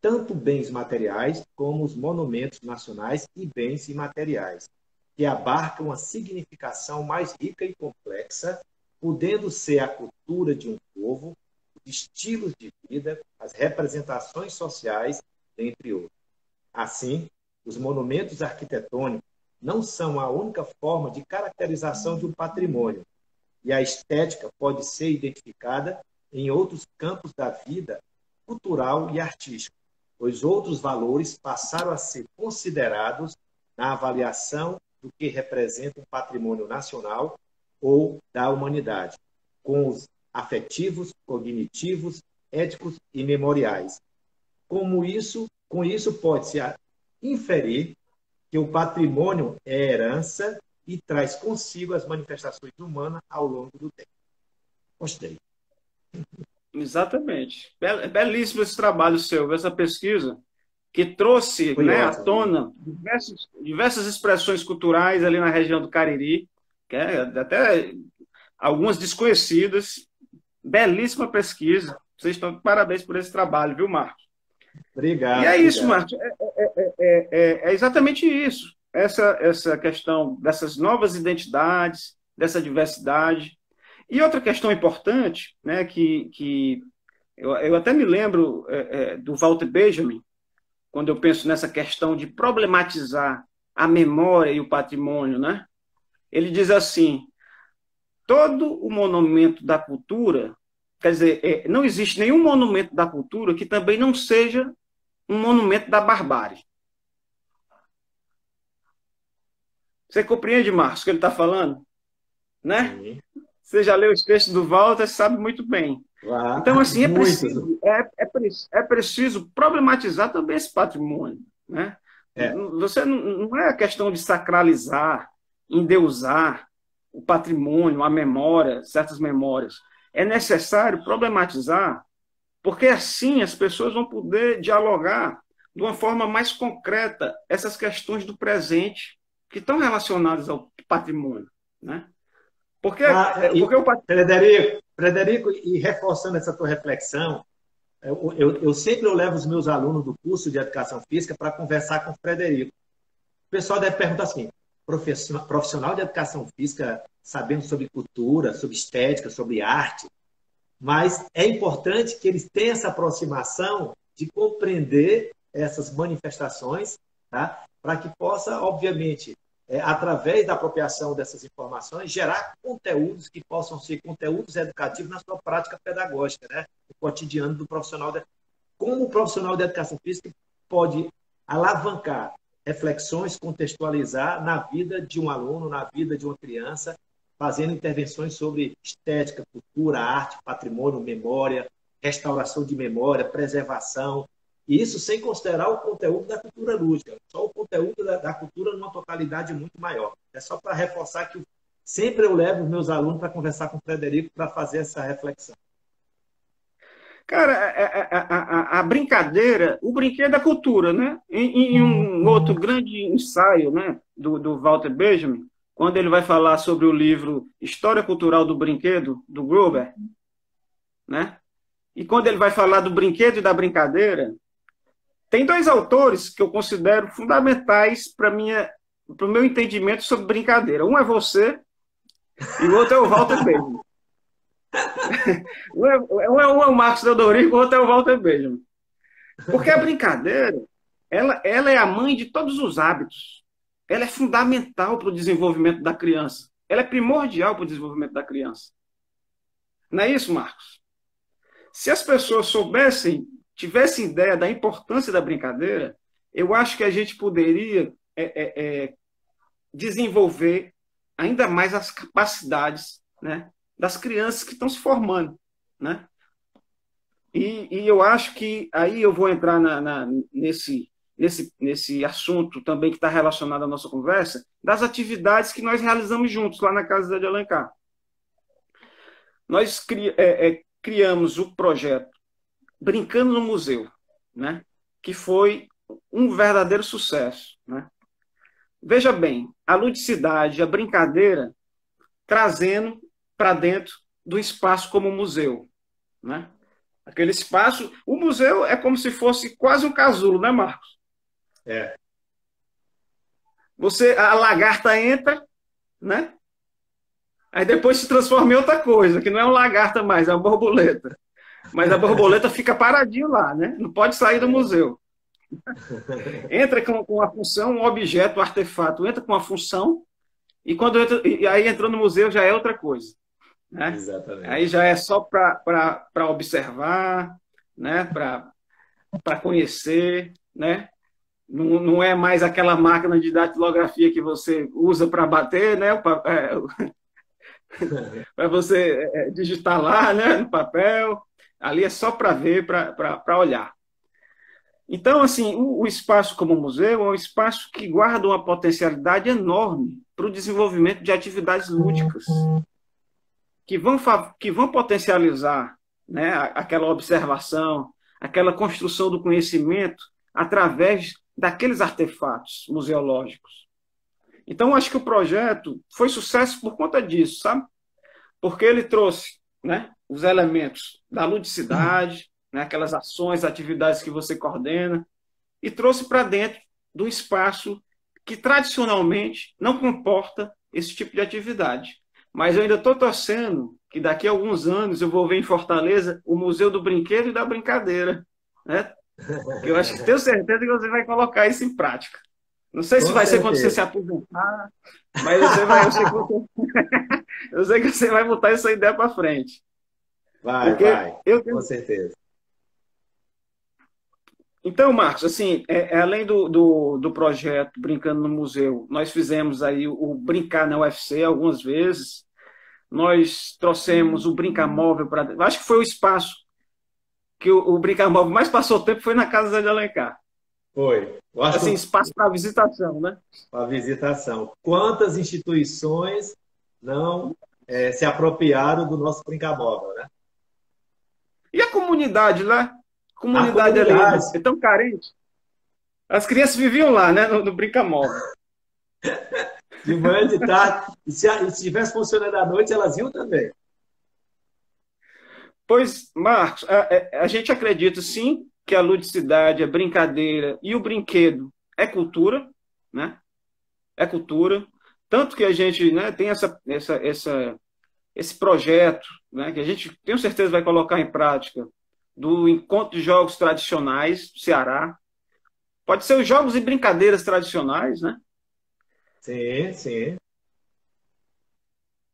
tanto bens materiais como os monumentos nacionais e bens imateriais, que abarcam uma significação mais rica e complexa, podendo ser a cultura de um povo, os estilos de vida, as representações sociais, entre outros. Assim, os monumentos arquitetônicos não são a única forma de caracterização de um patrimônio, e a estética pode ser identificada em outros campos da vida cultural e artística, pois outros valores passaram a ser considerados na avaliação do que representa um patrimônio nacional ou da humanidade, com os afetivos, cognitivos, éticos e memoriais. Com isso pode-se inferir que o patrimônio é herança e traz consigo as manifestações humanas ao longo do tempo. Gostei. Exatamente. Belíssimo esse trabalho seu, essa pesquisa, que trouxe, Foi né, à ótimo. tona diversas expressões culturais ali na região do Cariri, que até algumas desconhecidas. Belíssima pesquisa. Vocês estão de parabéns por esse trabalho, viu, Marcos? E Obrigado, é isso, obrigado. Marcos. É exatamente isso. Essa questão dessas novas identidades, dessa diversidade. E outra questão importante, né, que eu até me lembro do Walter Benjamin, quando eu penso nessa questão de problematizar a memória e o patrimônio, né? Ele diz assim: todo o monumento da cultura, quer dizer, não existe nenhum monumento da cultura que também não seja um monumento da barbárie. Você compreende, Marcos, o que ele está falando? Né? Sim. Você já leu os textos do Walter, sabe muito bem. Então, assim, Muitos. é preciso problematizar também esse patrimônio. Né? É, Você não é a questão de sacralizar, endeusar o patrimônio, a memória, certas memórias. É necessário problematizar, porque assim as pessoas vão poder dialogar de uma forma mais concreta essas questões do presente que estão relacionadas ao patrimônio. Né? Porque o patrimônio... Frederico, e reforçando essa tua reflexão, eu sempre levo os meus alunos do curso de Educação Física para conversar com o Frederico. O pessoal deve perguntar assim, profissional de Educação Física sabendo sobre cultura, sobre estética, sobre arte, mas é importante que eles tenham essa aproximação de compreender essas manifestações, tá? Para que possa, obviamente, através da apropriação dessas informações, gerar conteúdos que possam ser conteúdos educativos na sua prática pedagógica, né? No cotidiano do profissional. Como o profissional de educação física pode alavancar reflexões, contextualizar na vida de um aluno, na vida de uma criança, fazendo intervenções sobre estética, cultura, arte, patrimônio, memória, restauração de memória, preservação, e isso sem considerar o conteúdo da cultura lúdica, só o conteúdo da cultura numa totalidade muito maior. É só para reforçar que sempre eu levo os meus alunos para conversar com o Frederico para fazer essa reflexão. Cara, a brincadeira, o brinquedo é cultura, né? Em um outro grande ensaio, né, do Walter Benjamin, quando ele vai falar sobre o livro História Cultural do Brinquedo, do Gruber, né? E quando ele vai falar do brinquedo e da brincadeira, tem dois autores que eu considero fundamentais para o meu entendimento sobre brincadeira. Um é você e o outro é o Walter Benjamin. Um é o Marcos Teodorico, o outro é o Walter Benjamin. Porque a brincadeira, ela é a mãe de todos os hábitos. Ela é fundamental para o desenvolvimento da criança. Ela é primordial para o desenvolvimento da criança. Não é isso, Marcos? Se as pessoas tivessem ideia da importância da brincadeira, eu acho que a gente poderia desenvolver ainda mais as capacidades, né, das crianças que estão se formando, né? E eu acho que aí eu vou entrar nesse assunto também que está relacionado à nossa conversa, das atividades que nós realizamos juntos lá na Casa de Alencar. Nós criamos o projeto Brincando no Museu, né? Que foi um verdadeiro sucesso, né? Veja bem, a ludicidade, a brincadeira, trazendo para dentro do espaço como museu, né? Aquele espaço, o museu é como se fosse quase um casulo, né, Marcos? É. A lagarta entra, né? Aí depois se transforma em outra coisa, que não é uma lagarta mais, é uma borboleta. Mas a borboleta fica paradinho lá, né? Não pode sair do museu. Entra com a função, um objeto, um artefato, entra com a função, e aí entrou no museu já é outra coisa. Né? Exatamente. Aí já é só para observar, né? Para conhecer, né? Não é mais aquela máquina de datilografia que você usa para bater, né? Para você digitar lá, né? No papel. Ali é só para ver, para olhar. Então, assim, o espaço como museu é um espaço que guarda uma potencialidade enorme para o desenvolvimento de atividades lúdicas que vão potencializar, né, aquela observação, aquela construção do conhecimento através daqueles artefatos museológicos. Então, acho que o projeto foi sucesso por conta disso, sabe? Porque ele trouxe, né, os elementos da ludicidade, né, aquelas ações, atividades que você coordena, e trouxe para dentro do espaço que tradicionalmente não comporta esse tipo de atividade. Mas eu ainda estou torcendo que daqui a alguns anos eu vou ver em Fortaleza o Museu do Brinquedo e da Brincadeira, né? Eu acho que tenho certeza que você vai colocar isso em prática. Não sei se vai ser quando você se aposentar, mas eu sei que você vai botar essa ideia para frente. Vai, com certeza. Então, Marcos, assim, além do projeto Brincando no Museu, nós fizemos aí o Brincar na UFC algumas vezes, nós trouxemos o Brincamóvel para... Acho que foi o espaço que o Brincamóvel mais passou tempo foi na Casa de Alencar. Foi. Assim, espaço para visitação, né? Para visitação. Quantas instituições não se apropriaram do nosso Brincamóvel, né? E a comunidade lá? A comunidade ali é tão carente. As crianças viviam lá, né? No Brincamóvel. De manhã, de tarde. E se estivesse funcionando à noite, elas iam também. Pois, Marcos, a gente acredita, sim, que a ludicidade, a brincadeira e o brinquedo é cultura, né? É cultura. Tanto que a gente, né, tem esse projeto, né, que a gente, tenho certeza, vai colocar em prática, do Encontro de Jogos Tradicionais do Ceará. Pode ser os jogos e brincadeiras tradicionais, né? Sim, sim.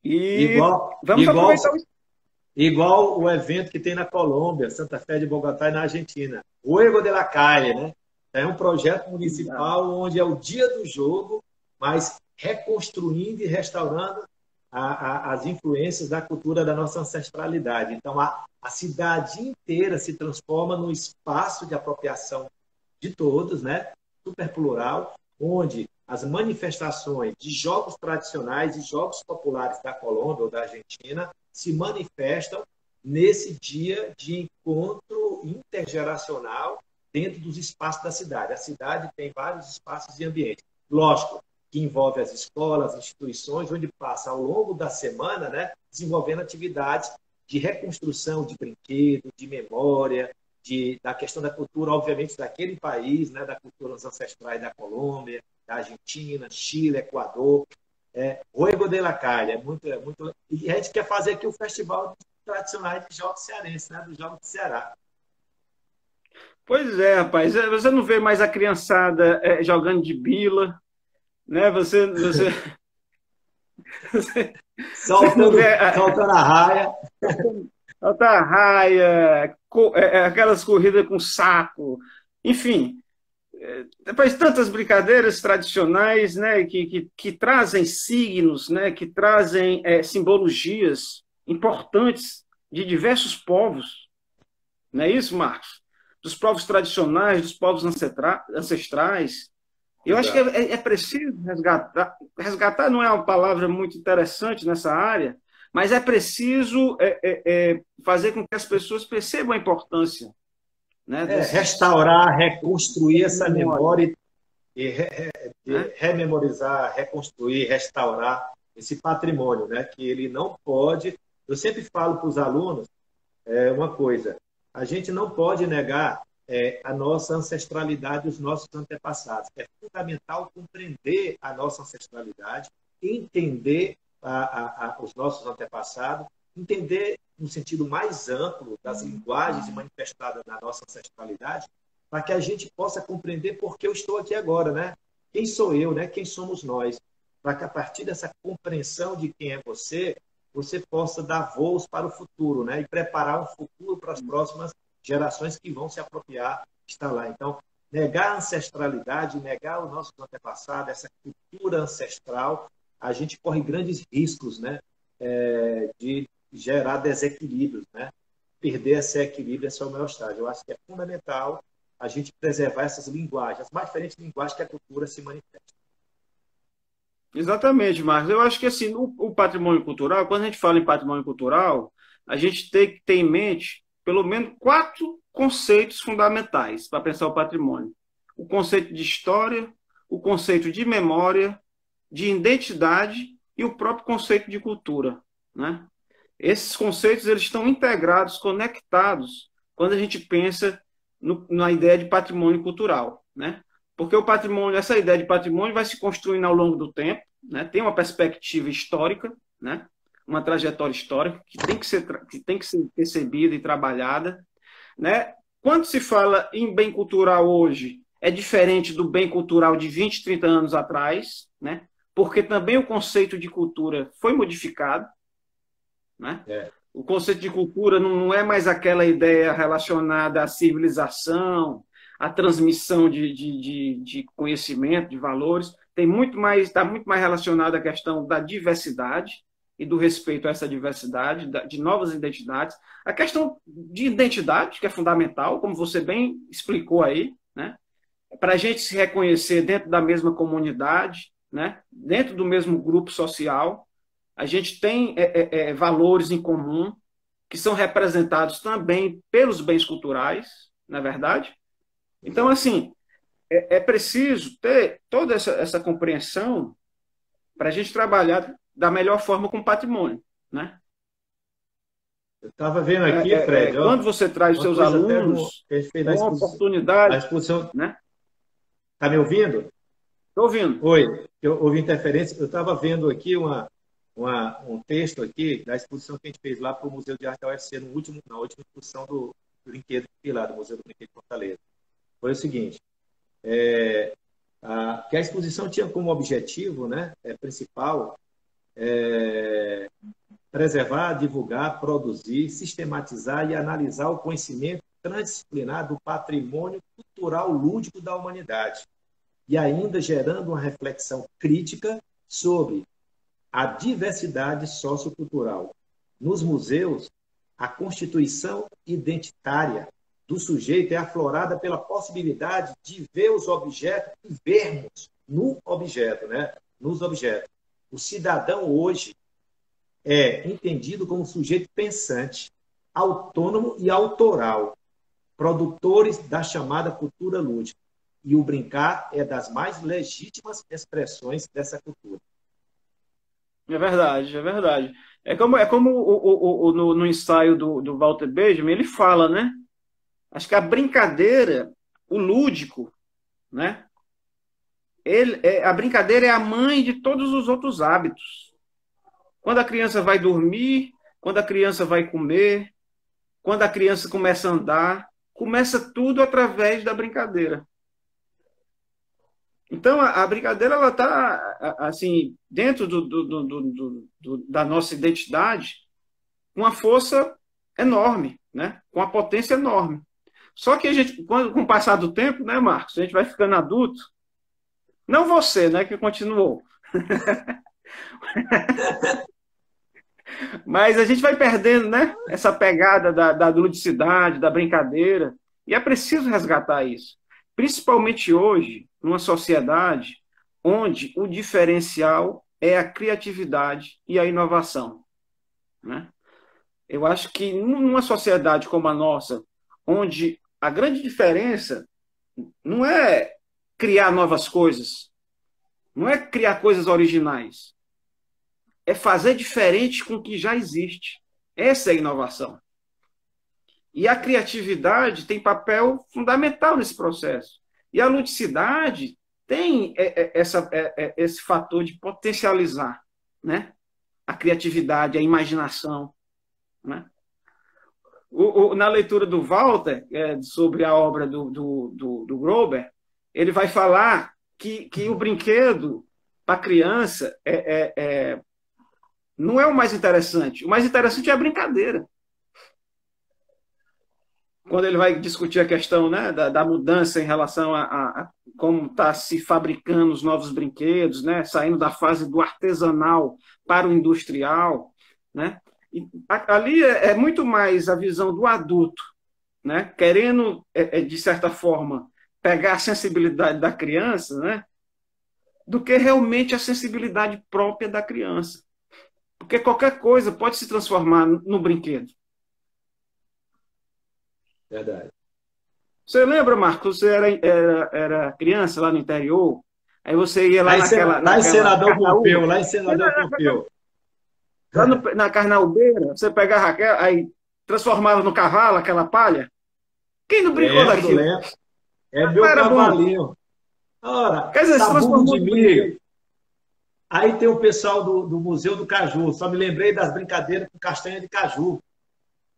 E vamos aproveitar o... Igual o evento que tem na Colômbia, Santa Fé de Bogotá e na Argentina. Juego de la Calle, né? É um projeto municipal onde é o dia do jogo, mas reconstruindo e restaurando as influências da cultura da nossa ancestralidade. Então, a cidade inteira se transforma num espaço de apropriação de todos, né? Super plural, onde as manifestações de jogos tradicionais e jogos populares da Colômbia ou da Argentina se manifestam nesse dia de encontro intergeracional dentro dos espaços da cidade. A cidade tem vários espaços e ambientes. Lógico, que envolve as escolas, as instituições, onde passa ao longo da semana, né, desenvolvendo atividades de reconstrução de brinquedo, de memória, da questão da cultura, obviamente, daquele país, né, da cultura ancestrais da Colômbia, da Argentina, Chile, Equador. Ruego de la Calle, é muito... E a gente quer fazer aqui o Festival Tradicionais de Jogos Cearenses, né, dos Jogos do Ceará. Pois é, rapaz. Você não vê mais a criançada jogando de bila, né? Soltando a raia. Soltar a raia, aquelas corridas com saco, enfim. Faz tantas brincadeiras tradicionais, né, que trazem signos, né, que trazem simbologias importantes de diversos povos. Não é isso, Marcos? Dos povos tradicionais, dos povos ancestrais. Eu acho que é preciso resgatar. Resgatar não é uma palavra muito interessante nessa área, mas é preciso fazer com que as pessoas percebam a importância. Né, restaurar, reconstruir essa memória e rememorizar, reconstruir, restaurar esse patrimônio, né, que ele não pode... Eu sempre falo para os alunos uma coisa: a gente não pode negar a nossa ancestralidade, os nossos antepassados. É fundamental compreender a nossa ancestralidade, entender os nossos antepassados, entender no sentido mais amplo das linguagens manifestadas na nossa ancestralidade, para que a gente possa compreender por que eu estou aqui agora, né? Quem sou eu, né? Quem somos nós? Para que a partir dessa compreensão de quem é você, você possa dar voos para o futuro, né? E preparar um futuro para as próximas gerações que vão se apropriar de estar lá. Então, negar a ancestralidade, negar o nosso antepassado, essa cultura ancestral, a gente corre grandes riscos, né? De gerar desequilíbrios, né? Perder esse equilíbrio, essa homeostase. Eu acho que é fundamental a gente preservar essas linguagens, as mais diferentes linguagens que a cultura se manifesta. Exatamente, Marcos. Eu acho que assim, o patrimônio cultural, quando a gente fala em patrimônio cultural, a gente tem que ter em mente pelo menos 4 conceitos fundamentais para pensar o patrimônio. O conceito de história, o conceito de memória, de identidade e o próprio conceito de cultura, né? Esses conceitos eles estão integrados, conectados, quando a gente pensa na ideia de patrimônio cultural, né? Porque o patrimônio, essa ideia de patrimônio vai se construindo ao longo do tempo, né? Tem uma perspectiva histórica, né? Uma trajetória histórica que tem que ser percebida e trabalhada, né? Quando se fala em bem cultural hoje, é diferente do bem cultural de 20, 30 anos atrás, né? Porque também o conceito de cultura foi modificado, né? O conceito de cultura não é mais aquela ideia relacionada à civilização, à transmissão de conhecimento, de valores. Está muito mais relacionado à questão da diversidade e do respeito a essa diversidade, de novas identidades. A questão de identidade, que é fundamental, como você bem explicou aí, né? Para a gente se reconhecer dentro da mesma comunidade, né? Dentro do mesmo grupo social. A gente tem valores em comum que são representados também pelos bens culturais, não é verdade? Então, assim, é preciso ter toda essa compreensão para a gente trabalhar da melhor forma com o patrimônio, né? Eu estava vendo aqui, Fred... quando você traz os seus alunos, uma oportunidade... A exposição... Né? Está me ouvindo? Estou ouvindo. Oi, eu ouvi interferência. Eu estava vendo aqui um texto aqui da exposição que a gente fez lá para o Museu de Arte da UFC, na última exposição do brinquedo lá, do Museu do Brinquedo de Fortaleza. Foi o seguinte, que a exposição tinha como objetivo, né, principal preservar, divulgar, produzir, sistematizar e analisar o conhecimento transdisciplinar do patrimônio cultural lúdico da humanidade, e ainda gerando uma reflexão crítica sobre a diversidade sociocultural. Nos museus, a constituição identitária do sujeito é aflorada pela possibilidade de ver os objetos e vermos no objeto, né? Nos objetos. O cidadão hoje é entendido como sujeito pensante, autônomo e autoral, produtores da chamada cultura lúdica. E o brincar é das mais legítimas expressões dessa cultura. É verdade, é verdade. É como no ensaio do Walter Benjamin, ele fala, né? Acho que a brincadeira, o lúdico, né? A brincadeira é a mãe de todos os outros hábitos. Quando a criança vai dormir, quando a criança vai comer, quando a criança começa a andar, começa tudo através da brincadeira. Então, a brincadeira ela está assim, dentro da nossa identidade, com uma força enorme, né? Com uma potência enorme. Só que a gente, com o passar do tempo, né, Marcos, a gente vai ficando adulto. Não você, né, que continuou. Mas a gente vai perdendo, né, essa pegada da ludicidade, da brincadeira. E é preciso resgatar isso. Principalmente hoje, numa sociedade onde o diferencial é a criatividade e a inovação, né? Eu acho que numa sociedade como a nossa, onde a grande diferença não é criar novas coisas, não é criar coisas originais, é fazer diferente com o que já existe. Essa é a inovação. E a criatividade tem papel fundamental nesse processo. E a ludicidade tem esse fator de potencializar, né? A criatividade, a imaginação, né? Na leitura do Walter, sobre a obra do Grober, ele vai falar que o brinquedo para a criança não é o mais interessante. O mais interessante é a brincadeira. Quando ele vai discutir a questão, né, da mudança em relação a como está se fabricando os novos brinquedos, né, saindo da fase do artesanal para o industrial, né? E ali é muito mais a visão do adulto, né, querendo, de certa forma, pegar a sensibilidade da criança, né, do que realmente a sensibilidade própria da criança. Porque qualquer coisa pode se transformar no brinquedo. Verdade. Você lembra, Marcos, você era criança lá no interior, aí você ia lá Lá em Senador Pompeu, lá em Senador Pompeu. Lá na Carnaúbeira, você pegava aquela, aí transformava no cavalo aquela palha. Quem não brincou daquilo? Lembro. É meu cavalinho. Ora, quer dizer, sabugo de milho. Aí tem o pessoal do Museu do Caju. Só me lembrei das brincadeiras com castanha de caju,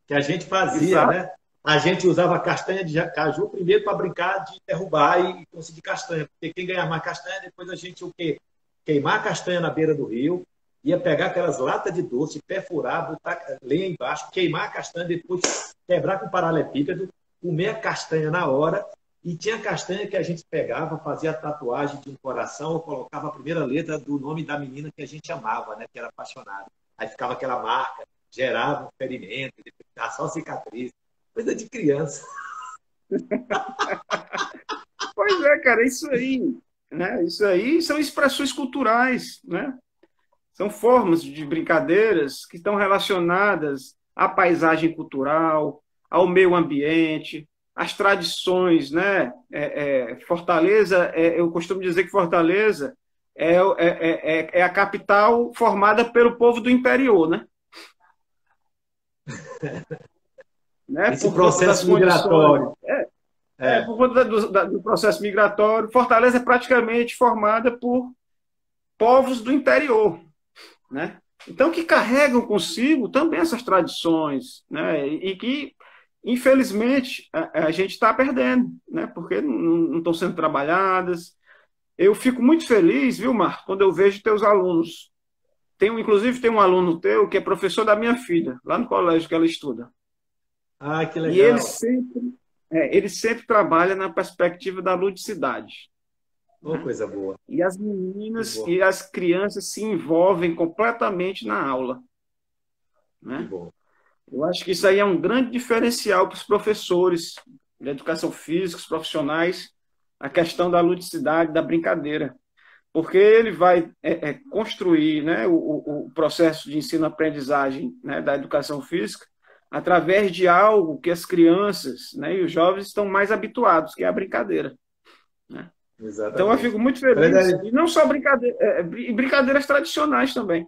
que a gente fazia, exato, né? A gente usava castanha de caju primeiro para brincar de derrubar e conseguir castanha. Porque quem ganhava mais castanha, depois a gente o quê? Queimar a castanha na beira do rio, ia pegar aquelas latas de doce, perfurar, botar lenha embaixo, queimar a castanha, depois quebrar com paralelepípedo, comer a castanha na hora. E tinha castanha que a gente pegava, fazia a tatuagem de um coração, ou colocava a primeira letra do nome da menina que a gente amava, né? Que era apaixonada. Aí ficava aquela marca, gerava um ferimento, ficava só cicatriz. Coisa de criança. Pois é, cara, isso aí, né? Isso aí são expressões culturais, né? São formas de brincadeiras que estão relacionadas à paisagem cultural, ao meio ambiente, às tradições, né? Fortaleza, eu costumo dizer que Fortaleza é a capital formada pelo povo do interior, né? Esse processo migratório. Por conta do processo migratório, Fortaleza é praticamente formada por povos do interior, né? Então, que carregam consigo também essas tradições, né? E que, infelizmente, a gente está perdendo, né? Porque não estão sendo trabalhadas. Eu fico muito feliz, viu, Marco, quando eu vejo teus alunos. Inclusive, tem um aluno teu que é professor da minha filha, lá no colégio que ela estuda. Ah, que legal. E ele sempre trabalha na perspectiva da ludicidade. Coisa boa. E as meninas e as crianças se envolvem completamente na aula. Né? Que bom. Eu acho que isso aí é um grande diferencial para os professores de educação física, os profissionais, a questão da ludicidade, da brincadeira. Porque ele vai construir, né, o processo de ensino-aprendizagem, né, da educação física através de algo que as crianças, né, e os jovens estão mais habituados, que é a brincadeira. Né? Então eu fico muito feliz. E não só brincadeiras tradicionais também.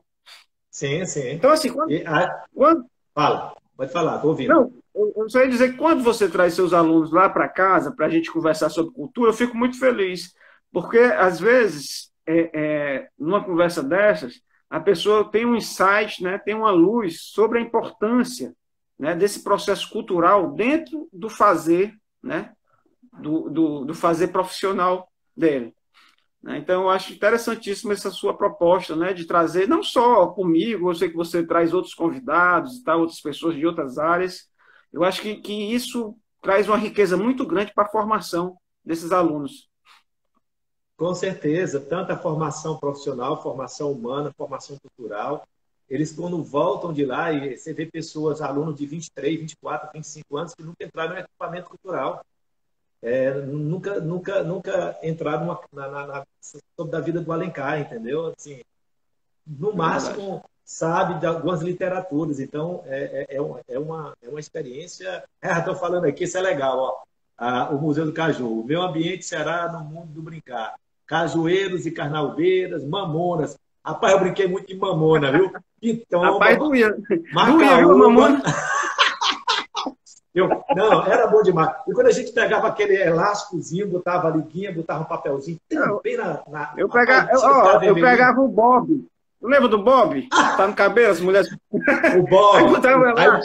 Sim, sim. Então, assim, quando, Fala, pode falar, estou ouvindo. não, eu só ia dizer que quando você traz seus alunos lá para casa para a gente conversar sobre cultura, eu fico muito feliz, porque às vezes, numa conversa dessas, a pessoa tem um insight, né, tem uma luz sobre a importância, né, desse processo cultural dentro do fazer, né, do fazer profissional dele. Né? Então, eu acho interessantíssima essa sua proposta, né, de trazer, não só comigo, eu sei que você traz outros convidados, tá, outras pessoas de outras áreas. Eu acho que isso traz uma riqueza muito grande para a formação desses alunos. Com certeza, tanto a formação profissional, formação humana, formação cultural. Eles, quando voltam de lá, e você vê pessoas, alunos de 23, 24, 25 anos, que nunca entraram no equipamento cultural. Nunca entraram sobre a vida do Alencar, entendeu? Assim, no É verdade. máximo, sabe de algumas literaturas. Então, é uma experiência. Estou falando aqui, isso é legal. Ó. O Museu do Caju. O meu ambiente será no mundo do brincar. Cajueiros e carnalbeiras, mamonas. Rapaz, eu brinquei muito de mamona, viu? Rapaz, Pitomba, doía, viu, macaúba. mamona? Não, era bom demais. E quando a gente pegava aquele elásticozinho, botava a liguinha, botava um papelzinho, bem rapaz, tinha cada Eu vermelhinho. pegava o Bob. Tu lembra do Bob? Tá no cabelo, as mulheres. O Aí Bob. botava Aí, lá.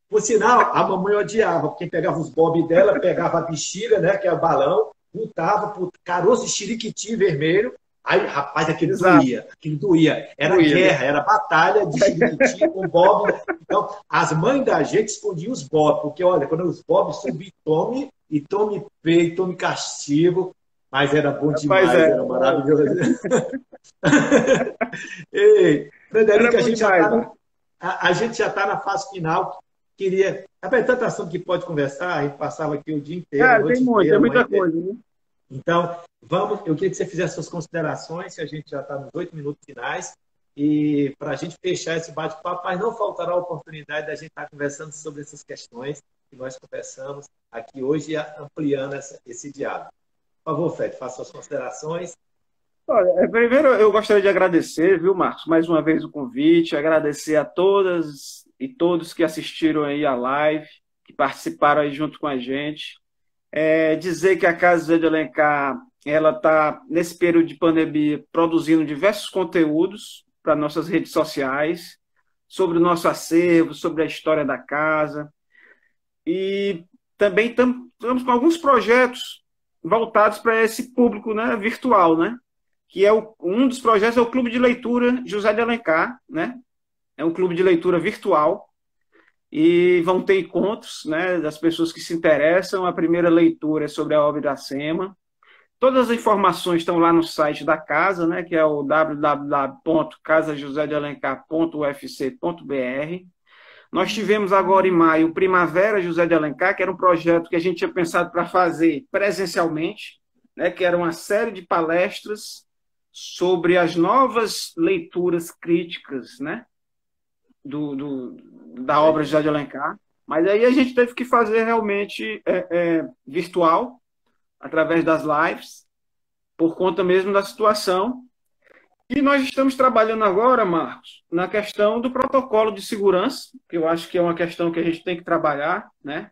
por sinal, a mamãe odiava, porque pegava os Bob dela, pegava a bexiga, né, que é o balão, botava por caroço de xiriquiti vermelho. Aí, rapaz, aquele Exato, doía, aquele doía. Era doía, né? guerra, era batalha de xiriquiti com Bob. Então, as mães da gente escondiam os Bob, porque, olha, quando os Bob subiam, tome peito, tome castigo. Mas era bom Rapaz, demais, era maravilhoso. Ei, era Frederico, bom demais, né? a gente já está na fase final. Queria. É tanta assunto que pode conversar, a gente passava aqui o dia inteiro, a Cara, tem noite muito, inteira, tem a manhã muita inteira. coisa, né? Então, vamos. Eu queria que você fizesse suas considerações, se a gente já está nos 8 minutos finais, e para a gente fechar esse bate-papo, mas não faltará a oportunidade da gente estar conversando sobre essas questões que nós conversamos aqui hoje, ampliando esse diálogo. Por favor, Fred, faça suas considerações. Olha, primeiro eu gostaria de agradecer, viu, Marcos, mais uma vez o convite, agradecer a todas e todos que assistiram aí a live, que participaram aí junto com a gente. Dizer que a Casa José de Alencar, ela está, nesse período de pandemia, produzindo diversos conteúdos para nossas redes sociais, sobre o nosso acervo, sobre a história da casa. E também estamos com alguns projetos voltados para esse público, né, virtual, né? Que é um dos projetos é o Clube de Leitura José de Alencar, né? É um clube de leitura virtual e vão ter encontros, né, das pessoas que se interessam. A primeira leitura é sobre a obra de Iracema. Todas as informações estão lá no site da casa, né, que é o www.casajosedealencar.ufc.br. Nós tivemos agora em maio o Primavera José de Alencar, que era um projeto que a gente tinha pensado para fazer presencialmente, né, que era uma série de palestras sobre as novas leituras críticas, né, da obra de José de Alencar. Mas aí a gente teve que fazer realmente virtual, através das lives, por conta mesmo da situação. E nós estamos trabalhando agora, Marcos, na questão do protocolo de segurança, que eu acho que é uma questão que a gente tem que trabalhar, né?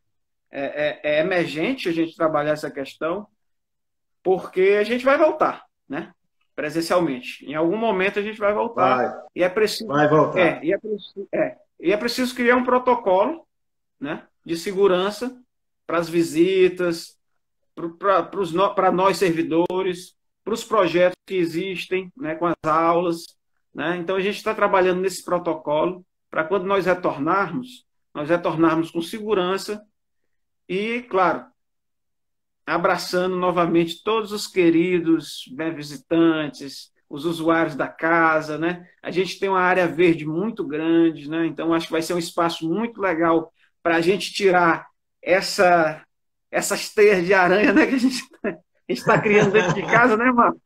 É emergente a gente trabalhar essa questão, porque a gente vai voltar, né? Presencialmente. Em algum momento a gente vai voltar Vai, e é preciso, vai voltar. e é preciso criar um protocolo, né, de segurança para as visitas, para nós servidores, para os projetos que existem, né, com as aulas. Né? Então, a gente está trabalhando nesse protocolo para quando nós retornarmos com segurança e, claro, abraçando novamente todos os queridos, né, visitantes, os usuários da casa. Né? A gente tem uma área verde muito grande, né? Então acho que vai ser um espaço muito legal para a gente tirar essas teias de aranha, né, que a gente está criando dentro de casa, né, Marco?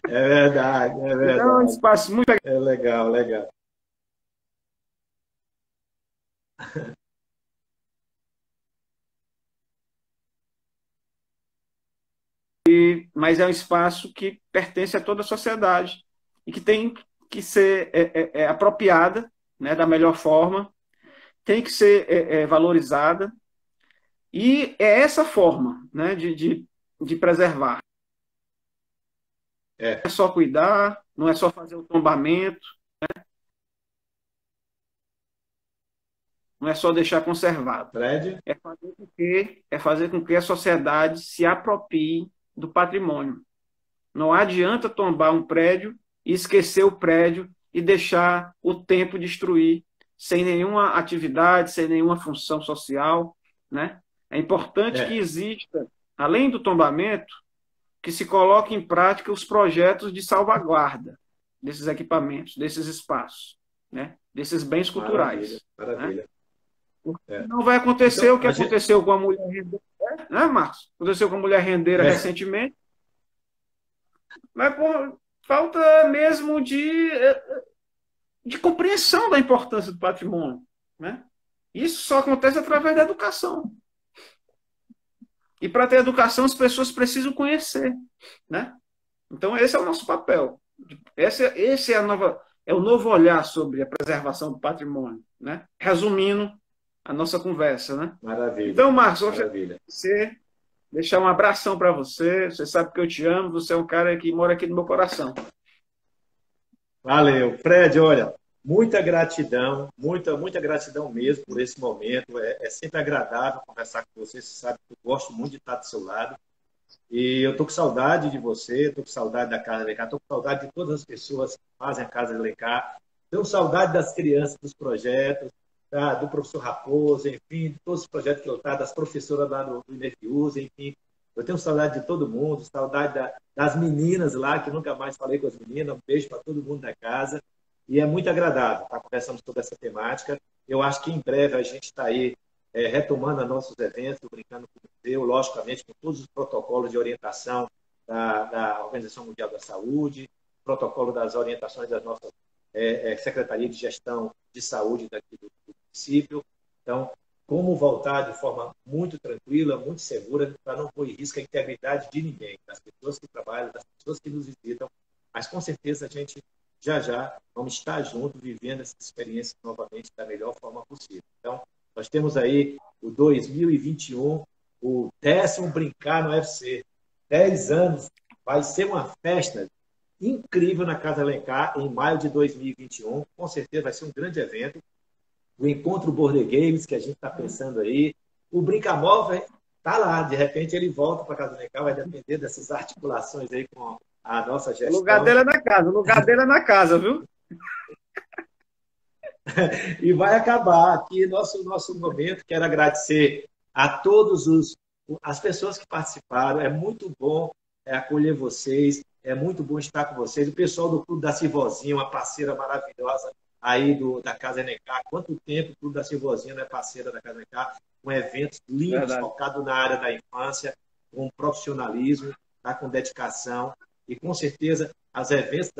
É verdade, é Então é um verdade. espaço muito legal. É legal, legal. Mas é um espaço que pertence a toda a sociedade e que tem que ser apropriada, né, da melhor forma, tem que ser valorizada, e é essa forma, né, de preservar. Não é só cuidar, não é só fazer o tombamento, não é só deixar conservado. Fred? É fazer com que a sociedade se aproprie do patrimônio. Não adianta tombar um prédio e esquecer o prédio e deixar o tempo destruir, sem nenhuma atividade, sem nenhuma função social, né? É importante que exista, além do tombamento, que se coloque em prática os projetos de salvaguarda desses equipamentos, desses espaços, né? Desses bens culturais. Maravilha. Né? Não vai acontecer então, o que aconteceu com a mulher rendeira, né, Marcos? Aconteceu com a mulher rendeira recentemente. Mas por falta mesmo de compreensão da importância do patrimônio, né? Isso só acontece através da educação. E para ter educação, as pessoas precisam conhecer, né? Então, esse é o nosso papel. Esse é o novo olhar sobre a preservação do patrimônio, né? Resumindo a nossa conversa, né? Maravilha. Então, Marcos, você deixar um abração para você. Você sabe que eu te amo. Você é um cara que mora aqui no meu coração. Valeu. Fred, olha, muita gratidão, muita gratidão mesmo por esse momento. É sempre agradável conversar com você. Você sabe que eu gosto muito de estar do seu lado. E eu estou com saudade de você, estou com saudade da Casa Alencar, estou com saudade de todas as pessoas que fazem a Casa Alencar. Tenho saudade das crianças, dos projetos, tá? Do professor Raposo, enfim, de todos os projetos que eu estou, das professoras lá do INEFIUS, enfim. Eu tenho saudade de todo mundo, saudade das meninas lá, que nunca mais falei com as meninas. Um beijo para todo mundo da casa. E é muito agradável estar conversando sobre essa temática. Eu acho que em breve a gente está aí retomando nossos eventos, brincando com o museu, logicamente com todos os protocolos de orientação da Organização Mundial da Saúde, protocolo das orientações das nossas Secretaria de Gestão de Saúde daqui do município. Então, como voltar de forma muito tranquila, muito segura, para não pôr em risco a integridade de ninguém, das pessoas que trabalham, das pessoas que nos visitam, mas com certeza a gente já vamos estar juntos, vivendo essa experiência novamente da melhor forma possível. Então, nós temos aí o 2021, o 10º Brincar no UFC. 10 anos. Vai ser uma festa incrível na Casa Alencar em maio de 2021. Com certeza vai ser um grande evento. O Encontro Board Games, que a gente está pensando aí. O Brincamóvel está lá. De repente ele volta para a Casa Alencar. Vai depender dessas articulações aí com a nossa gestão. O lugar dele é na casa. O lugar dele é na casa, viu? E vai acabar aqui nosso momento. Quero agradecer a todas as pessoas que participaram. É muito bom acolher vocês, é muito bom estar com vocês. O pessoal do Clube da Civozinha, uma parceira maravilhosa aí da Casa Alencar. Quanto tempo o Clube da Civozinha não é parceira da Casa Alencar, com eventos lindos, focados na área da infância, com profissionalismo, tá, com dedicação. E com certeza os eventos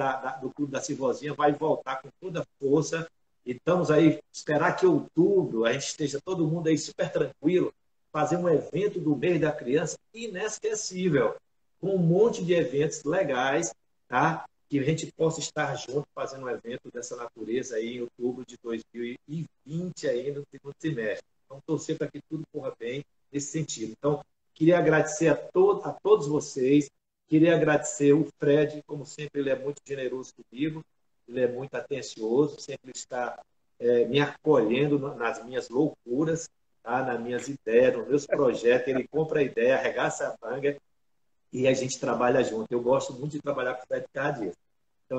do Clube da Civozinha vai voltar com toda a força. E estamos aí, esperar que em outubro a gente esteja todo mundo aí super tranquilo, fazer um evento do mês da criança inesquecível, com um monte de eventos legais, tá? Que a gente possa estar junto fazendo um evento dessa natureza aí em outubro de 2020, aí no segundo semestre. Então, torcer para que tudo corra bem nesse sentido. Então, queria agradecer a todos vocês, queria agradecer o Fred, como sempre, ele é muito generoso comigo, ele é muito atencioso, sempre está me acolhendo nas minhas loucuras, tá? Nas minhas ideias, nos meus projetos. Ele compra a ideia, arregaça a manga e a gente trabalha junto. Eu gosto muito de trabalhar com o Fred cada dia. Então,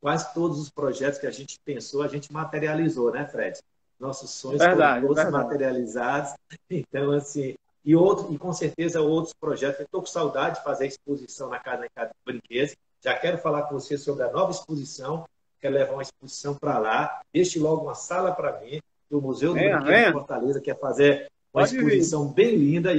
quase todos os projetos que a gente pensou, a gente materializou, né, Fred? Nossos sonhos foram todos materializados. Então, assim, e com certeza outros projetos. Eu estou com saudade de fazer a exposição na Casa de Brinquedos. Já quero falar com você sobre a nova exposição. Quero levar uma exposição para lá. Deixe logo uma sala para mim, do Museu do Brinquedo de Fortaleza, que é fazer uma exposição bem linda.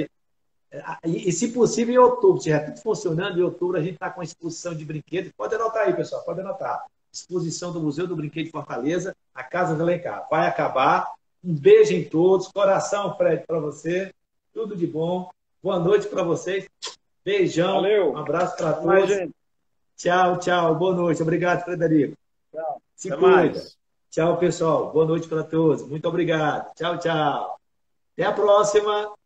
E, se possível, em outubro. Se repito, funcionando em outubro, a gente está com a exposição de brinquedos. Pode anotar aí, pessoal, pode anotar. Exposição do Museu do Brinquedo de Fortaleza, a Casa de Alencar. Vai acabar. Um beijo em todos. Coração, Fred, para você. Tudo de bom. Boa noite para vocês. Beijão. Valeu. Um abraço para todos. Tchau, tchau. Boa noite. Obrigado, Frederico. Se Até cuida. mais. Tchau, pessoal. Boa noite para todos. Muito obrigado. Tchau, tchau. Até a próxima.